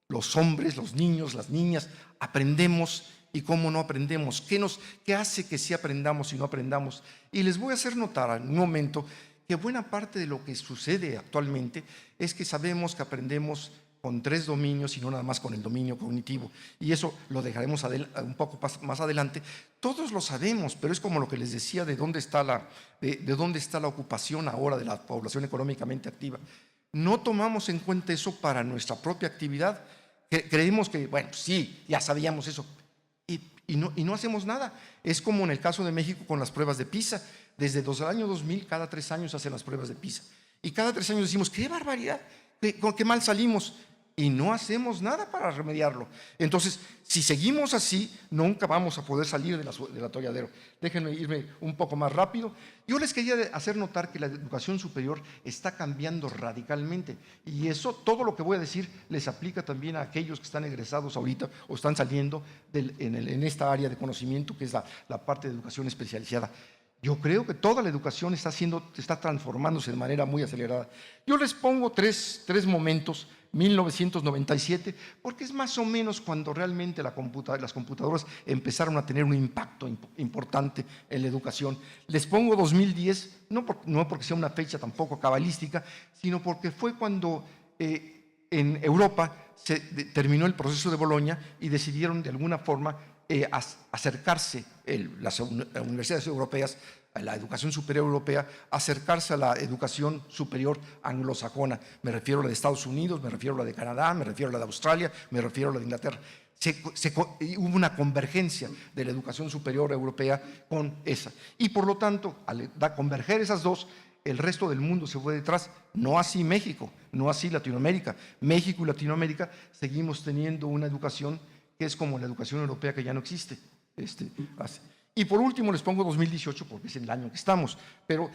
los hombres, los niños, las niñas aprendemos y cómo no aprendemos, qué hace que sí aprendamos y no aprendamos. Y les voy a hacer notar en un momento que buena parte de lo que sucede actualmente es que sabemos que aprendemos con 3 dominios y no nada más con el dominio cognitivo, y eso lo dejaremos un poco más adelante. Todos lo sabemos, pero es como lo que les decía de dónde está la ocupación ahora de la población económicamente activa. No tomamos en cuenta eso para nuestra propia actividad. Creemos que, bueno, sí, ya sabíamos eso, y no hacemos nada. Es como en el caso de México con las pruebas de PISA. Desde el año 2000, cada 3 años hacen las pruebas de PISA. Y cada 3 años decimos, ¡qué barbaridad! qué mal salimos. Y no hacemos nada para remediarlo. Entonces, si seguimos así, nunca vamos a poder salir del atolladero. Déjenme irme un poco más rápido. Yo les quería hacer notar que la educación superior está cambiando radicalmente. Y eso, todo lo que voy a decir, les aplica también a aquellos que están egresados ahorita o están saliendo en esta área de conocimiento, que es la parte de educación especializada. Yo creo que toda la educación está transformándose de manera muy acelerada. Yo les pongo tres momentos. 1997, porque es más o menos cuando realmente las computadoras empezaron a tener un impacto importante en la educación. Les pongo 2010, no porque sea una fecha tampoco cabalística, sino porque fue cuando en Europa se terminó el proceso de Bolonia y decidieron de alguna forma acercarse las universidades europeas, a la educación superior europea, acercarse a la educación superior anglosajona. Me refiero a la de Estados Unidos, me refiero a la de Canadá, me refiero a la de Australia, me refiero a la de Inglaterra. Hubo una convergencia de la educación superior europea con esa. Y por lo tanto, al converger esas dos, el resto del mundo se fue detrás. No así México, no así Latinoamérica. México y Latinoamérica seguimos teniendo una educación que es como la educación europea, que ya no existe. Y por último les pongo 2018 porque es el año que estamos, pero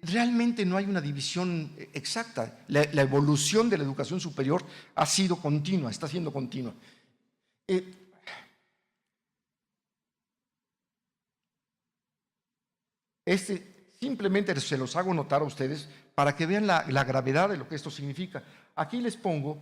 realmente no hay una división exacta. La evolución de la educación superior ha sido continua, está siendo continua. Simplemente se los hago notar a ustedes para que vean la gravedad de lo que esto significa. Aquí les pongo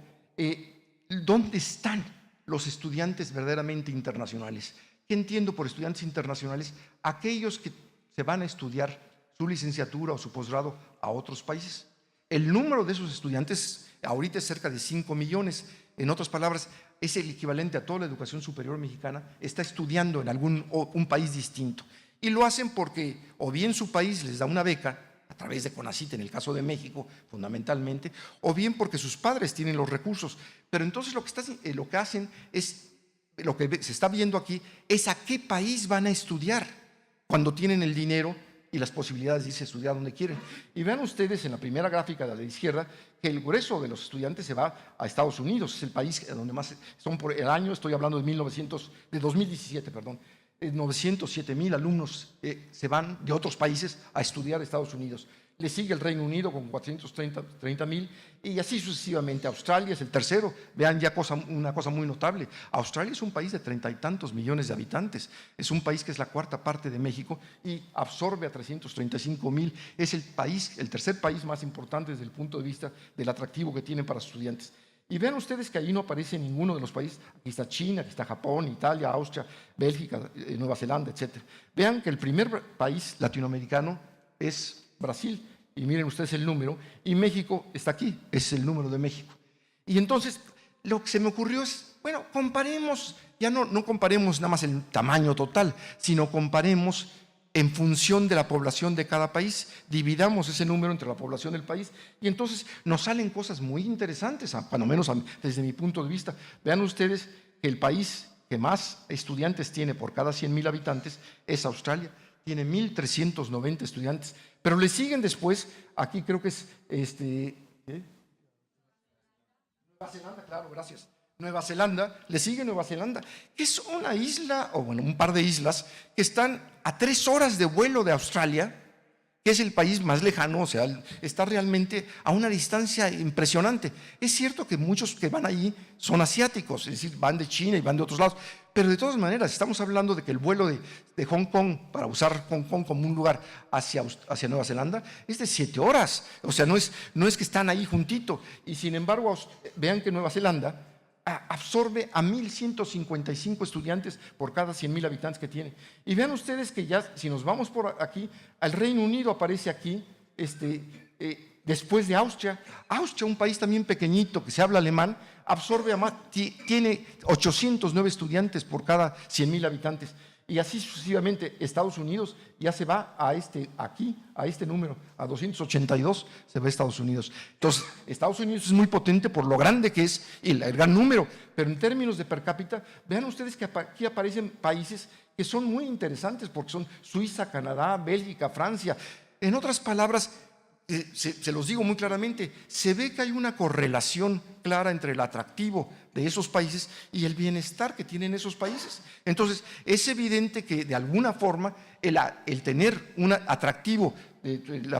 dónde están los estudiantes verdaderamente internacionales. ¿Qué entiendo por estudiantes internacionales? Aquellos que se van a estudiar su licenciatura o su posgrado a otros países. El número de esos estudiantes ahorita es cerca de 5 millones. En otras palabras, es el equivalente a toda la educación superior mexicana, está estudiando en un país distinto. Y lo hacen porque o bien su país les da una beca, a través de CONACYT en el caso de México fundamentalmente, o bien porque sus padres tienen los recursos. Pero entonces lo que hacen es, lo que se está viendo aquí, es a qué país van a estudiar cuando tienen el dinero y las posibilidades de irse a estudiar donde quieren. Y vean ustedes en la primera gráfica de la izquierda que el grueso de los estudiantes se va a Estados Unidos, es el país donde más son por el año. Estoy hablando de 2017, 907,000 alumnos se van de otros países a estudiar a Estados Unidos. Le sigue el Reino Unido con 430,000 y así sucesivamente. Australia es el tercero. Vean ya una cosa muy notable. Australia es un país de 30 y tantos millones de habitantes. Es un país que es la cuarta parte de México y absorbe a 335,000. Es el tercer país más importante desde el punto de vista del atractivo que tienen para estudiantes. Y vean ustedes que ahí no aparece ninguno de los países. Aquí está China, aquí está Japón, Italia, Austria, Bélgica, Nueva Zelanda, etc. Vean que el primer país latinoamericano es Brasil, y miren ustedes el número, y México está aquí, es el número de México. Y entonces lo que se me ocurrió es, bueno, comparemos, ya no comparemos nada más el tamaño total, sino comparemos en función de la población de cada país, dividamos ese número entre la población del país y entonces nos salen cosas muy interesantes, cuando menos desde mi punto de vista. Vean ustedes que el país que más estudiantes tiene por cada 100,000 habitantes es Australia, tiene 1,390 estudiantes, pero le siguen después, aquí creo que es Nueva Zelanda, claro, gracias. Nueva Zelanda, le sigue Nueva Zelanda, que es una isla, o bueno, un par de islas, que están a 3 horas de vuelo de Australia, que es el país más lejano, o sea, está realmente a una distancia impresionante. Es cierto que muchos que van allí son asiáticos, es decir, van de China y van de otros lados, pero de todas maneras estamos hablando de que el vuelo de Hong Kong, para usar Hong Kong como un lugar hacia Nueva Zelanda, es de 7 horas, o sea, no es que están ahí juntito, y sin embargo, vean que Nueva Zelanda absorbe a 1,155 estudiantes por cada 100,000 habitantes que tiene. Y vean ustedes que ya, si nos vamos por aquí, el Reino Unido aparece aquí, después de Austria. Austria, un país también pequeñito que se habla alemán, absorbe tiene 809 estudiantes por cada 100,000 habitantes. Y así sucesivamente. Estados Unidos ya se va a este número, a 282 se va a Estados Unidos. Entonces, Estados Unidos es muy potente por lo grande que es y el gran número, pero en términos de per cápita, vean ustedes que aquí aparecen países que son muy interesantes porque son Suiza, Canadá, Bélgica, Francia. En otras palabras, se los digo muy claramente, se ve que hay una correlación clara entre el atractivo de esos países y el bienestar que tienen esos países. Entonces, es evidente que de alguna forma el tener un atractivo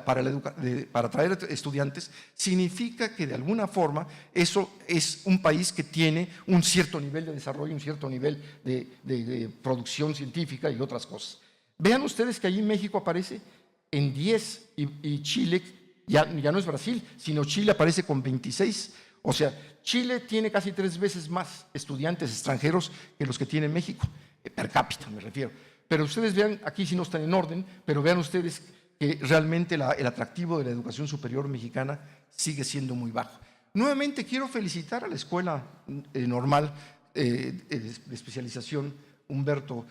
para atraer estudiantes significa que de alguna forma eso es un país que tiene un cierto nivel de desarrollo, un cierto nivel de producción científica y otras cosas. Vean ustedes que allí en México aparece en 10 y Chile ya no es Brasil, sino Chile aparece con 26. O sea, Chile tiene casi 3 veces más estudiantes extranjeros que los que tiene México, per cápita me refiero. Pero ustedes vean, aquí sí no están en orden, pero vean ustedes que realmente el atractivo de la educación superior mexicana sigue siendo muy bajo. Nuevamente quiero felicitar a la Escuela Normal de Especialización Humberto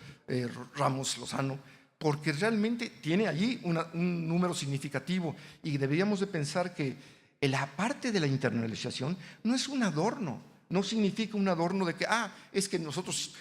Ramos Lozano, porque realmente tiene allí un número significativo y deberíamos de pensar que la parte de la internacionalización no es un adorno, no significa un adorno de que, es que nosotros,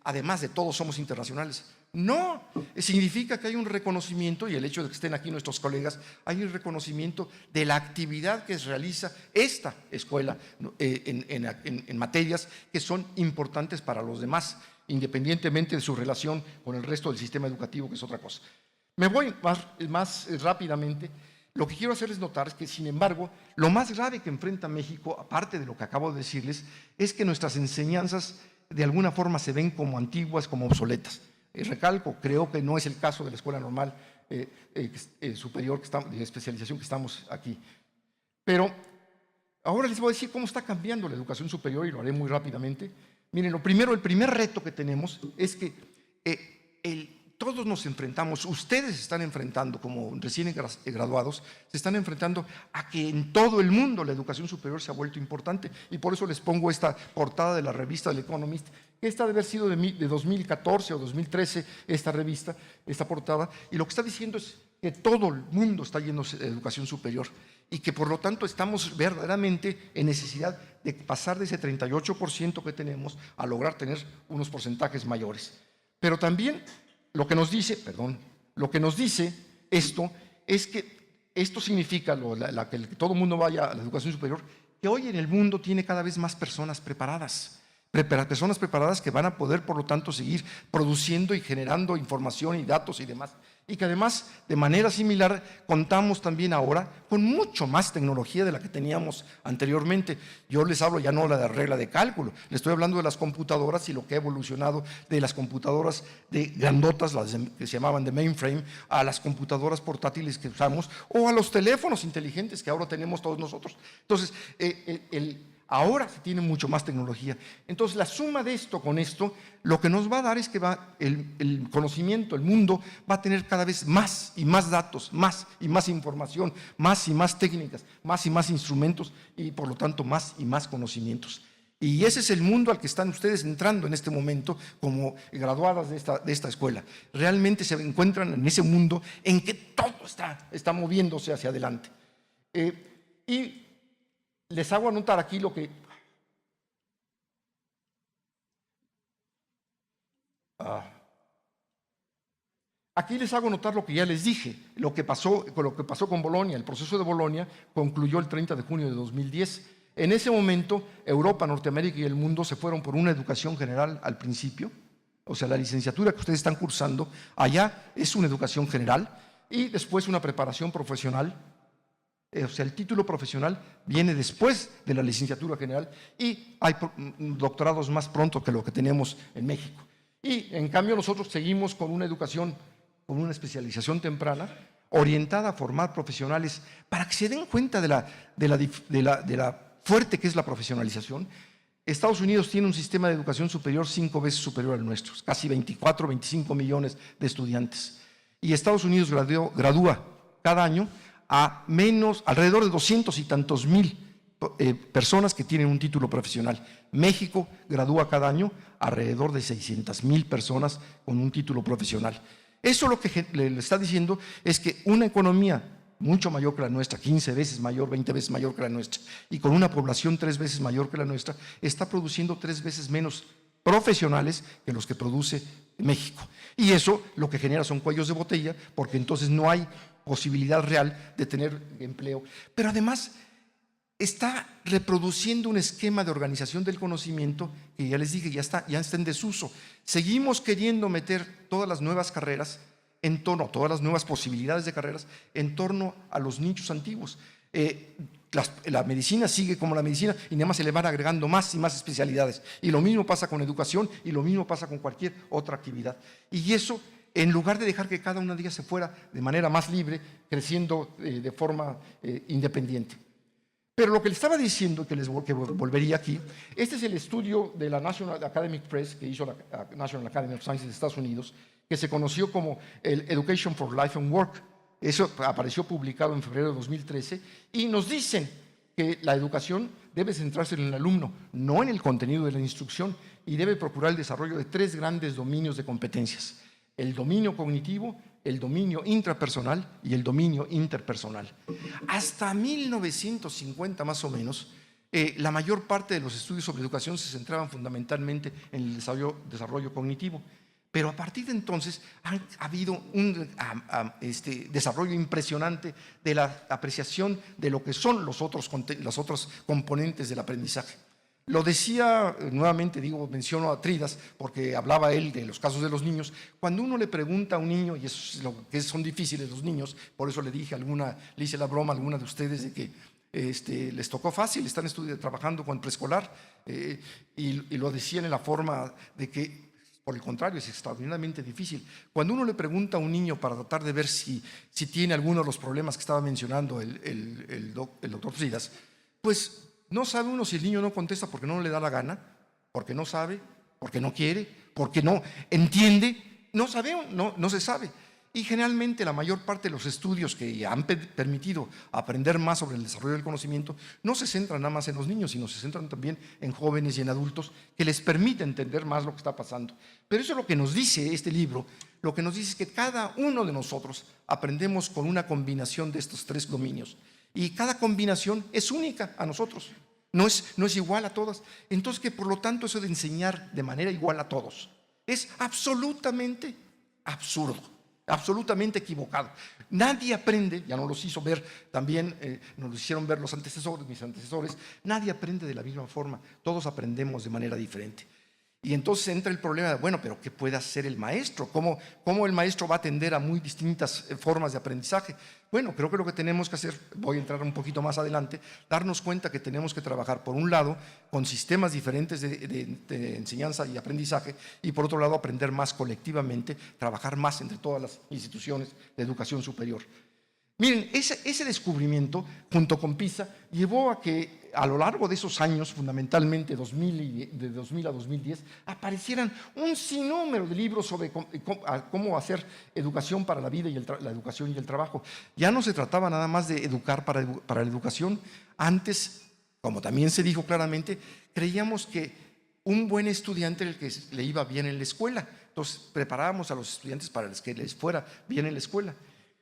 además de todo, somos internacionales. No, significa que hay un reconocimiento, y el hecho de que estén aquí nuestros colegas, hay un reconocimiento de la actividad que realiza esta escuela en materias que son importantes para los demás, independientemente de su relación con el resto del sistema educativo, que es otra cosa. Me voy más rápidamente. Lo que quiero hacerles notar es que, sin embargo, lo más grave que enfrenta México, aparte de lo que acabo de decirles, es que nuestras enseñanzas de alguna forma se ven como antiguas, como obsoletas. Recalco, creo que no es el caso de la Escuela Normal Superior de especialización que estamos aquí. Pero ahora les voy a decir cómo está cambiando la educación superior y lo haré muy rápidamente. Miren, el primer reto que tenemos es que todos nos enfrentamos, ustedes se están enfrentando como recién graduados, se están enfrentando a que en todo el mundo la educación superior se ha vuelto importante, y por eso les pongo esta portada de la revista The Economist. Esta debe haber sido de 2014 o 2013, esta revista, esta portada, y lo que está diciendo es que todo el mundo está yéndose de educación superior y que por lo tanto estamos verdaderamente en necesidad de pasar de ese 38% que tenemos a lograr tener unos porcentajes mayores. Pero también lo que nos dice esto es que esto significa que todo el mundo vaya a la educación superior, que hoy en el mundo tiene cada vez más personas preparadas que van a poder, por lo tanto, seguir produciendo y generando información y datos y demás. Y que además, de manera similar, contamos también ahora con mucho más tecnología de la que teníamos anteriormente. Yo les hablo ya no de la regla de cálculo, les estoy hablando de las computadoras y lo que ha evolucionado de las computadoras de grandotas, las que se llamaban de mainframe, a las computadoras portátiles que usamos, o a los teléfonos inteligentes que ahora tenemos todos nosotros. Entonces, ahora se tiene mucho más tecnología. Entonces, la suma de esto con esto, lo que nos va a dar es que el conocimiento, el mundo, va a tener cada vez más y más datos, más y más información, más y más técnicas, más y más instrumentos y, por lo tanto, más y más conocimientos. Y ese es el mundo al que están ustedes entrando en este momento como graduadas de esta escuela. Realmente se encuentran en ese mundo en que todo está moviéndose hacia adelante. Y les hago anotar aquí lo que… Aquí les hago notar lo que ya les dije, lo que pasó con Bolonia. El proceso de Bolonia concluyó el 30 de junio de 2010. En ese momento, Europa, Norteamérica y el mundo se fueron por una educación general al principio. O sea, la licenciatura que ustedes están cursando allá es una educación general y después una preparación profesional. O sea, el título profesional viene después de la licenciatura general y hay doctorados más pronto que lo que tenemos en México. Y en cambio nosotros seguimos con una educación, con una especialización temprana orientada a formar profesionales para que se den cuenta de la fuerte que es la profesionalización. Estados Unidos tiene un sistema de educación superior 5 veces superior al nuestro, casi 24, 25 millones de estudiantes. Y Estados Unidos gradúa cada año a alrededor de 200 y tantos mil personas que tienen un título profesional. México gradúa cada año alrededor de 600,000 personas con un título profesional. Eso lo que le está diciendo es que una economía mucho mayor que la nuestra, 15 veces mayor, 20 veces mayor que la nuestra, y con una población 3 veces mayor que la nuestra, está produciendo 3 veces menos profesionales que los que produce México. Y eso lo que genera son cuellos de botella, porque entonces no hay posibilidad real de tener empleo, pero además está reproduciendo un esquema de organización del conocimiento que ya les dije, ya está en desuso. Seguimos queriendo meter todas las nuevas carreras todas las nuevas posibilidades de carreras en torno a los nichos antiguos. La medicina sigue como la medicina y nada más se le van agregando más y más especialidades. Y lo mismo pasa con educación y lo mismo pasa con cualquier otra actividad. Y eso, en lugar de dejar que cada una de ellas se fuera de manera más libre, creciendo de forma independiente. Pero lo que le estaba diciendo, que volvería aquí, este es el estudio de la National Academic Press que hizo la National Academy of Sciences de Estados Unidos, que se conoció como el Education for Life and Work. Eso apareció publicado en febrero de 2013 y nos dicen que la educación debe centrarse en el alumno, no en el contenido de la instrucción, y debe procurar el desarrollo de 3 grandes dominios de competencias: el dominio cognitivo, el dominio intrapersonal y el dominio interpersonal. Hasta 1950 más o menos, la mayor parte de los estudios sobre educación se centraban fundamentalmente en el desarrollo cognitivo. Pero a partir de entonces ha habido un desarrollo impresionante de la apreciación de lo que son los otros componentes del aprendizaje. Lo decía, nuevamente menciono a Tridas porque hablaba él de los casos de los niños. Cuando uno le pregunta a un niño, y eso es lo que son difíciles los niños, por eso le hice la broma a alguna de ustedes de que les tocó fácil, están trabajando con preescolar, y lo decían en la forma de que, por el contrario, es extraordinariamente difícil. Cuando uno le pregunta a un niño para tratar de ver si tiene alguno de los problemas que estaba mencionando el doctor Tridas, pues no sabe uno si el niño no contesta porque no le da la gana, porque no sabe, porque no quiere, porque no entiende, no se sabe. Y generalmente la mayor parte de los estudios que han permitido aprender más sobre el desarrollo del conocimiento no se centran nada más en los niños, sino se centran también en jóvenes y en adultos, que les permite entender más lo que está pasando. Pero eso es lo que nos dice este libro. Lo que nos dice es que cada uno de nosotros aprendemos con una combinación de estos 3 dominios. Y cada combinación es única a nosotros, no es igual a todas. Entonces, que por lo tanto eso de enseñar de manera igual a todos es absolutamente absurdo, absolutamente equivocado. Nadie aprende, ya nos los hizo ver también, nos lo hicieron ver mis antecesores, nadie aprende de la misma forma, todos aprendemos de manera diferente. Y entonces entra el problema de, bueno, pero ¿qué puede hacer el maestro? ¿Cómo el maestro va a atender a muy distintas formas de aprendizaje? Bueno, creo que lo que tenemos que hacer, voy a entrar un poquito más adelante, darnos cuenta que tenemos que trabajar, por un lado, con sistemas diferentes de enseñanza y aprendizaje, y por otro lado, aprender más colectivamente, trabajar más entre todas las instituciones de educación superior. Miren, ese descubrimiento, junto con PISA, llevó a que a lo largo de esos años, fundamentalmente de 2000 a 2010, aparecieran un sinnúmero de libros sobre cómo hacer educación para la vida y la educación y el trabajo. Ya no se trataba nada más de educar para la educación. Antes, como también se dijo claramente, creíamos que un buen estudiante era el que le iba bien en la escuela. Entonces, preparábamos a los estudiantes para que les fuera bien en la escuela.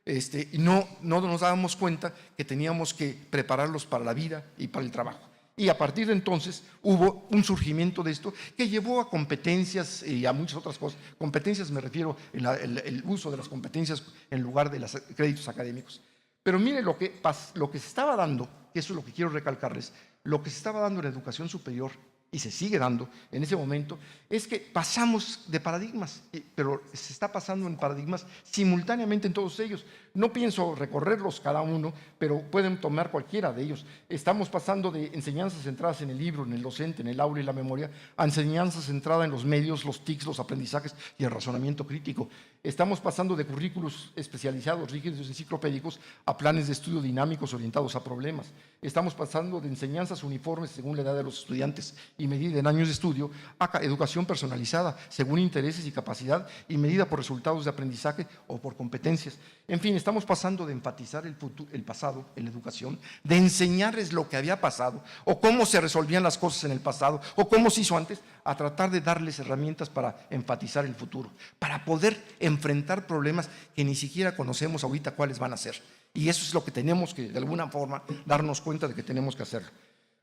Y no nos dábamos cuenta que teníamos que prepararlos para la vida y para el trabajo. Y a partir de entonces hubo un surgimiento de esto que llevó a competencias y a muchas otras cosas. Competencias me refiero el uso de las competencias en lugar de los créditos académicos. Pero mire lo que se estaba dando, que eso es lo que quiero recalcarles, lo que se estaba dando en la educación superior y se sigue dando en ese momento, es que pasamos de paradigmas, pero se está pasando en paradigmas simultáneamente en todos ellos. No pienso recorrerlos cada uno, pero pueden tomar cualquiera de ellos. Estamos pasando de enseñanzas centradas en el libro, en el docente, en el aula y la memoria, a enseñanzas centradas en los medios, los TICs, los aprendizajes y el razonamiento crítico. Estamos pasando de currículos especializados, rígidos, enciclopédicos, a planes de estudio dinámicos orientados a problemas. Estamos pasando de enseñanzas uniformes según la edad de los estudiantes y medida en años de estudio, a educación personalizada según intereses y capacidad y medida por resultados de aprendizaje o por competencias. En fin, estamos pasando de enfatizar el pasado en la educación, de enseñarles lo que había pasado o cómo se resolvían las cosas en el pasado o cómo se hizo antes, a tratar de darles herramientas para enfatizar el futuro, para poder enfrentar problemas que ni siquiera conocemos ahorita cuáles van a ser. Y eso es lo que tenemos que, de alguna forma, darnos cuenta de que tenemos que hacerlo.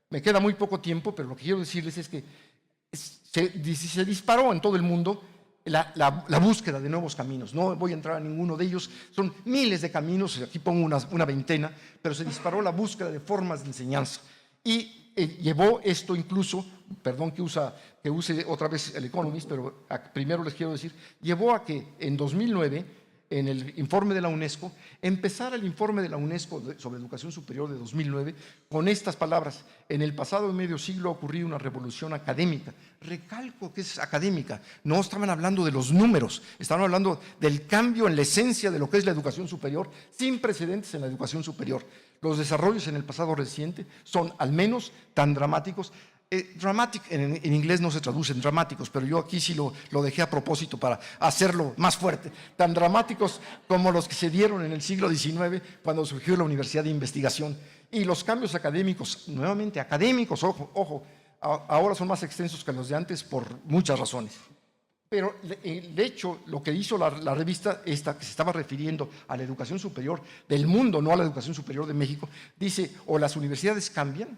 Me queda muy poco tiempo, pero lo que quiero decirles es que se disparó en todo el mundo la búsqueda de nuevos caminos. No voy a entrar a ninguno de ellos, son miles de caminos, aquí pongo una veintena, pero se disparó la búsqueda de formas de enseñanza. Y llevó esto incluso, perdón que use otra vez el Economist, pero primero les quiero decir, llevó a que en 2009, en el informe de la UNESCO, empezara el informe de la UNESCO sobre educación superior de 2009 con estas palabras: en el pasado medio siglo ha ocurrido una revolución académica. Recalco que es académica, no estaban hablando de los números, estaban hablando del cambio en la esencia de lo que es la educación superior, sin precedentes en la educación superior. Los desarrollos en el pasado reciente son al menos tan dramáticos. Dramatic en inglés no se traduce en dramáticos, pero yo aquí sí lo dejé a propósito para hacerlo más fuerte. Tan dramáticos como los que se dieron en el siglo XIX cuando surgió la Universidad de Investigación. Y los cambios académicos, nuevamente académicos, ojo, ahora son más extensos que los de antes por muchas razones. Pero de hecho, lo que hizo la revista esta, que se estaba refiriendo a la educación superior del mundo, no a la educación superior de México, dice: o las universidades cambian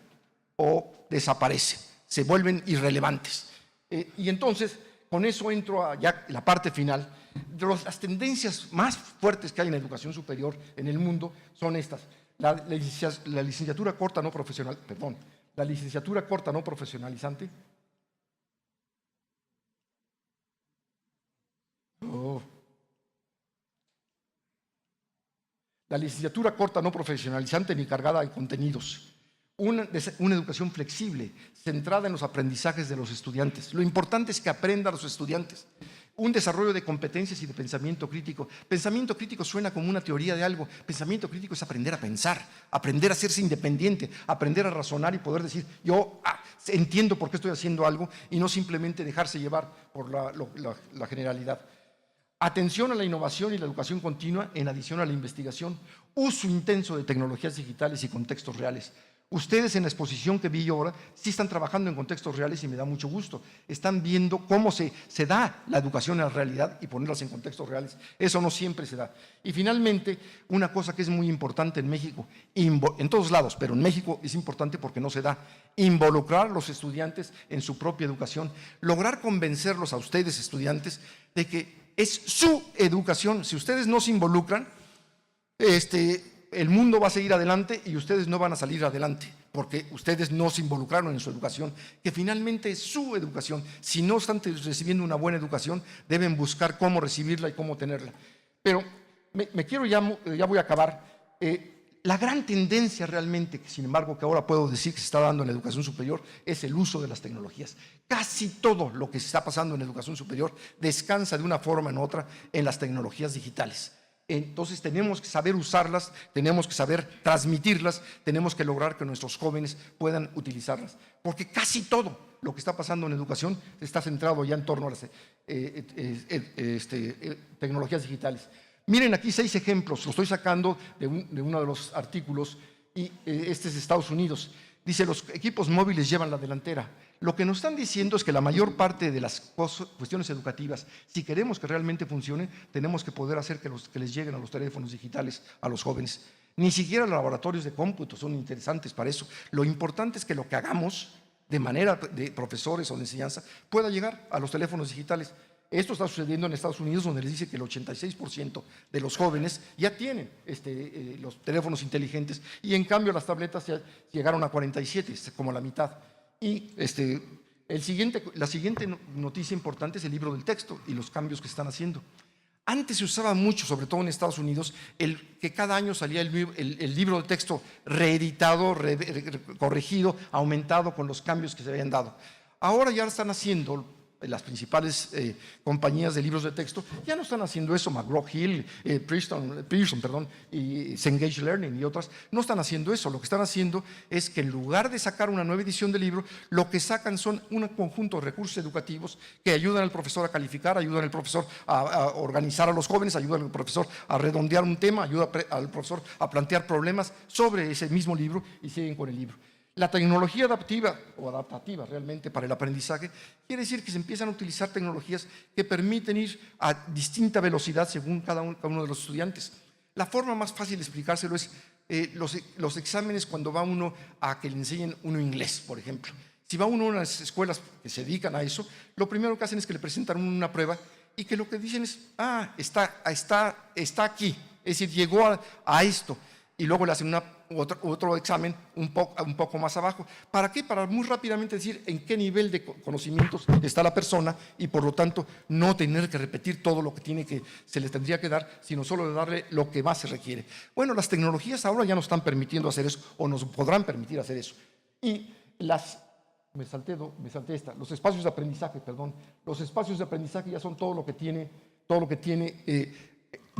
o desaparecen, se vuelven irrelevantes. Y entonces, con eso entro a ya la parte final. Las tendencias más fuertes que hay en la educación superior en el mundo son estas. La licenciatura corta no profesional, perdón, la licenciatura corta no profesionalizante. La licenciatura corta no profesionalizante ni cargada de contenidos. Una educación flexible, centrada en los aprendizajes de los estudiantes. Lo importante es que aprendan los estudiantes. Un desarrollo de competencias y de pensamiento crítico. Pensamiento crítico suena como una teoría de algo. Pensamiento crítico es aprender a pensar, aprender a hacerse independiente, aprender a razonar y poder decir: yo entiendo por qué estoy haciendo algo, y no simplemente dejarse llevar por la generalidad. Atención a la innovación y la educación continua en adición a la investigación. Uso intenso de tecnologías digitales y contextos reales. Ustedes en la exposición que vi ahora sí están trabajando en contextos reales y me da mucho gusto. Están viendo cómo se da la educación en la realidad y ponerlas en contextos reales. Eso no siempre se da. Y finalmente, una cosa que es muy importante en México, en todos lados, pero en México es importante porque no se da: involucrar a los estudiantes en su propia educación, lograr convencerlos a ustedes, estudiantes, de que es su educación. Si ustedes no se involucran, el mundo va a seguir adelante y ustedes no van a salir adelante porque ustedes no se involucraron en su educación, que finalmente es su educación. Si no están recibiendo una buena educación, deben buscar cómo recibirla y cómo tenerla. Pero ya voy a acabar. La gran tendencia realmente, sin embargo, que ahora puedo decir que se está dando en la educación superior, es el uso de las tecnologías. Casi todo lo que se está pasando en la educación superior descansa de una forma u otra en las tecnologías digitales. Entonces tenemos que saber usarlas, tenemos que saber transmitirlas, tenemos que lograr que nuestros jóvenes puedan utilizarlas. Porque casi todo lo que está pasando en educación está centrado ya en torno a las tecnologías digitales. Miren aquí 6 ejemplos, lo estoy sacando de uno de los artículos, y este es de Estados Unidos. Dice: los equipos móviles llevan la delantera. Lo que nos están diciendo es que la mayor parte de las cuestiones educativas, si queremos que realmente funcionen, tenemos que poder hacer que les lleguen a los teléfonos digitales a los jóvenes. Ni siquiera los laboratorios de cómputo son interesantes para eso. Lo importante es que lo que hagamos de manera de profesores o de enseñanza pueda llegar a los teléfonos digitales. Esto está sucediendo en Estados Unidos, donde les dice que el 86% de los jóvenes ya tienen los teléfonos inteligentes, y en cambio las tabletas ya llegaron a 47%, como la mitad. Y la siguiente noticia importante es el libro del texto y los cambios que están haciendo. Antes se usaba mucho, sobre todo en Estados Unidos, que cada año salía el libro de texto reeditado, corregido, aumentado con los cambios que se habían dado. Ahora ya están haciendo las principales compañías de libros de texto, ya no están haciendo eso. McGraw-Hill, Pearson, y Cengage Learning y otras no están haciendo eso. Lo que están haciendo es que en lugar de sacar una nueva edición del libro, lo que sacan son un conjunto de recursos educativos que ayudan al profesor a calificar, ayudan al profesor a organizar a los jóvenes, ayudan al profesor a redondear un tema, ayudan al profesor a plantear problemas sobre ese mismo libro, y siguen con el libro. La tecnología adaptativa realmente para el aprendizaje quiere decir que se empiezan a utilizar tecnologías que permiten ir a distinta velocidad según cada uno de los estudiantes. La forma más fácil de explicárselo es los exámenes cuando va uno a que le enseñen uno inglés, por ejemplo. Si va uno a unas escuelas que se dedican a eso, lo primero que hacen es que le presentan una prueba y que lo que dicen es, está aquí, es decir, llegó a esto, y luego le hacen otro examen un poco más abajo. ¿Para qué? Para muy rápidamente decir en qué nivel de conocimientos está la persona y por lo tanto no tener que repetir todo lo que se le tendría que dar, sino solo darle lo que más se requiere. Bueno, las tecnologías ahora ya nos están permitiendo hacer eso, o nos podrán permitir hacer eso. Y me salté esta, los espacios de aprendizaje, perdón. Los espacios de aprendizaje ya son todo lo que tiene,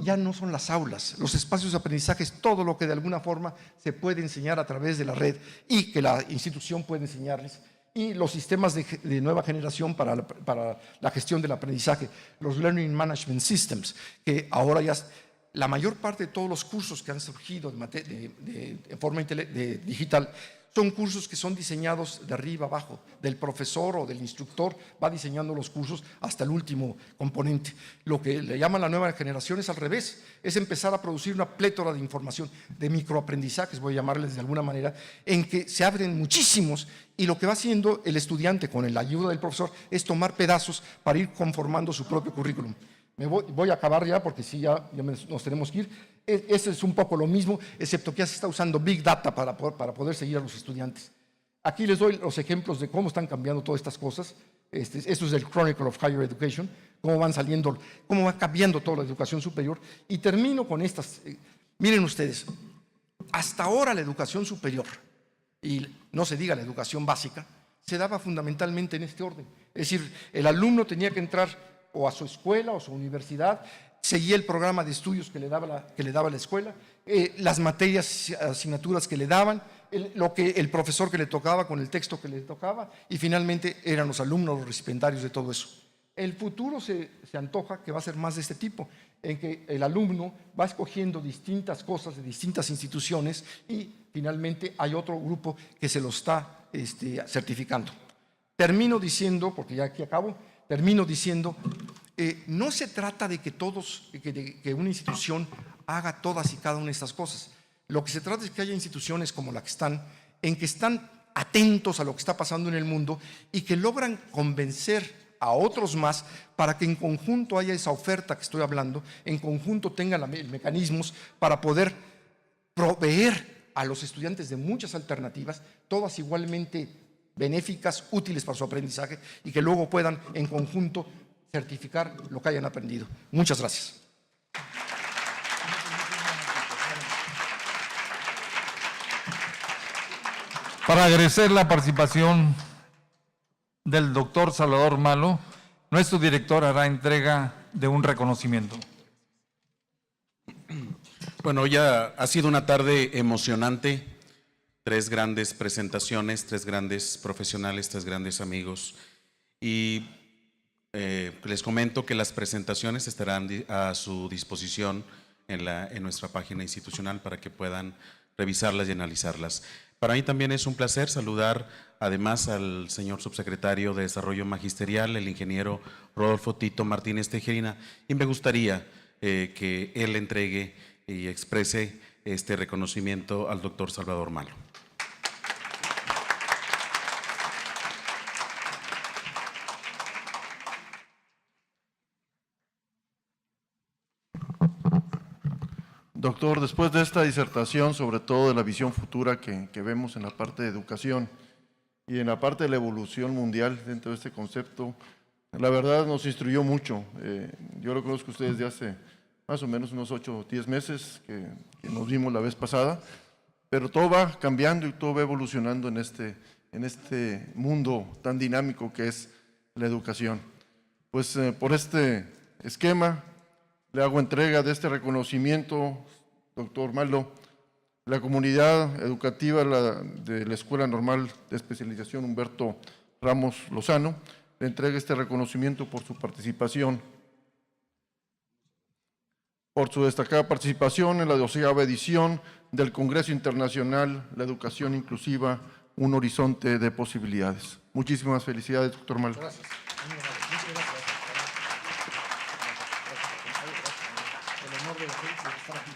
ya no son las aulas. Los espacios de aprendizaje es todo lo que de alguna forma se puede enseñar a través de la red y que la institución puede enseñarles. Y los sistemas de nueva generación para la gestión del aprendizaje, los Learning Management Systems, que ahora ya la mayor parte de todos los cursos que han surgido de forma digital son cursos que son diseñados de arriba abajo, del profesor o del instructor va diseñando los cursos hasta el último componente. Lo que le llaman la nueva generación es al revés, es empezar a producir una plétora de información, de microaprendizajes, voy a llamarles de alguna manera, en que se abren muchísimos y lo que va haciendo el estudiante con la ayuda del profesor es tomar pedazos para ir conformando su propio currículum. Voy a acabar ya porque sí, ya nos tenemos que ir. Eso es un poco lo mismo, excepto que ya se está usando Big Data para poder seguir a los estudiantes. Aquí les doy los ejemplos de cómo están cambiando todas estas cosas. Esto es del Chronicle of Higher Education, cómo va cambiando toda la educación superior. Y termino con estas. Miren ustedes, hasta ahora la educación superior, y no se diga la educación básica, se daba fundamentalmente en este orden. Es decir, el alumno tenía que entrar o a su escuela o a su universidad, seguía el programa de estudios que le daba la escuela, las materias, asignaturas que le daban, el profesor que le tocaba con el texto que le tocaba, y finalmente eran los alumnos los recipientarios de todo eso. El futuro se antoja que va a ser más de este tipo, en que el alumno va escogiendo distintas cosas de distintas instituciones y finalmente hay otro grupo que se lo está certificando. Termino diciendo, porque ya aquí acabo, no se trata de que una institución haga todas y cada una de estas cosas. Lo que se trata es que haya instituciones como la que están atentos a lo que está pasando en el mundo y que logran convencer a otros más para que en conjunto haya esa oferta que estoy hablando, en conjunto tengan mecanismos para poder proveer a los estudiantes de muchas alternativas, todas igualmente benéficas, útiles para su aprendizaje y que luego puedan en conjunto certificar lo que hayan aprendido. Muchas gracias. Para agradecer la participación del doctor Salvador Malo, nuestro director hará entrega de un reconocimiento. Bueno, ya ha sido una tarde emocionante, 3 grandes presentaciones, 3 grandes profesionales, 3 grandes amigos. Y les comento que las presentaciones estarán a su disposición en nuestra página institucional para que puedan revisarlas y analizarlas. Para mí también es un placer saludar además al señor subsecretario de Desarrollo Magisterial, el ingeniero Rodolfo Tito Martínez Tejerina, y me gustaría que él entregue y exprese este reconocimiento al doctor Salvador Malo. Doctor, después de esta disertación, sobre todo de la visión futura que vemos en la parte de educación y en la parte de la evolución mundial dentro de este concepto, la verdad nos instruyó mucho. Yo lo conozco a ustedes de hace más o menos unos 8 o 10 meses que nos vimos la vez pasada, pero todo va cambiando y todo va evolucionando en este mundo tan dinámico que es la educación. Pues por este esquema le hago entrega de este reconocimiento, doctor Malo. La comunidad educativa de la Escuela Normal de Especialización Humberto Ramos Lozano le entrega este reconocimiento por su participación, por su destacada participación en la 12ª edición del Congreso Internacional La Educación Inclusiva, un horizonte de posibilidades. Muchísimas felicidades, doctor Malo. Gracias. El honor de estar aquí.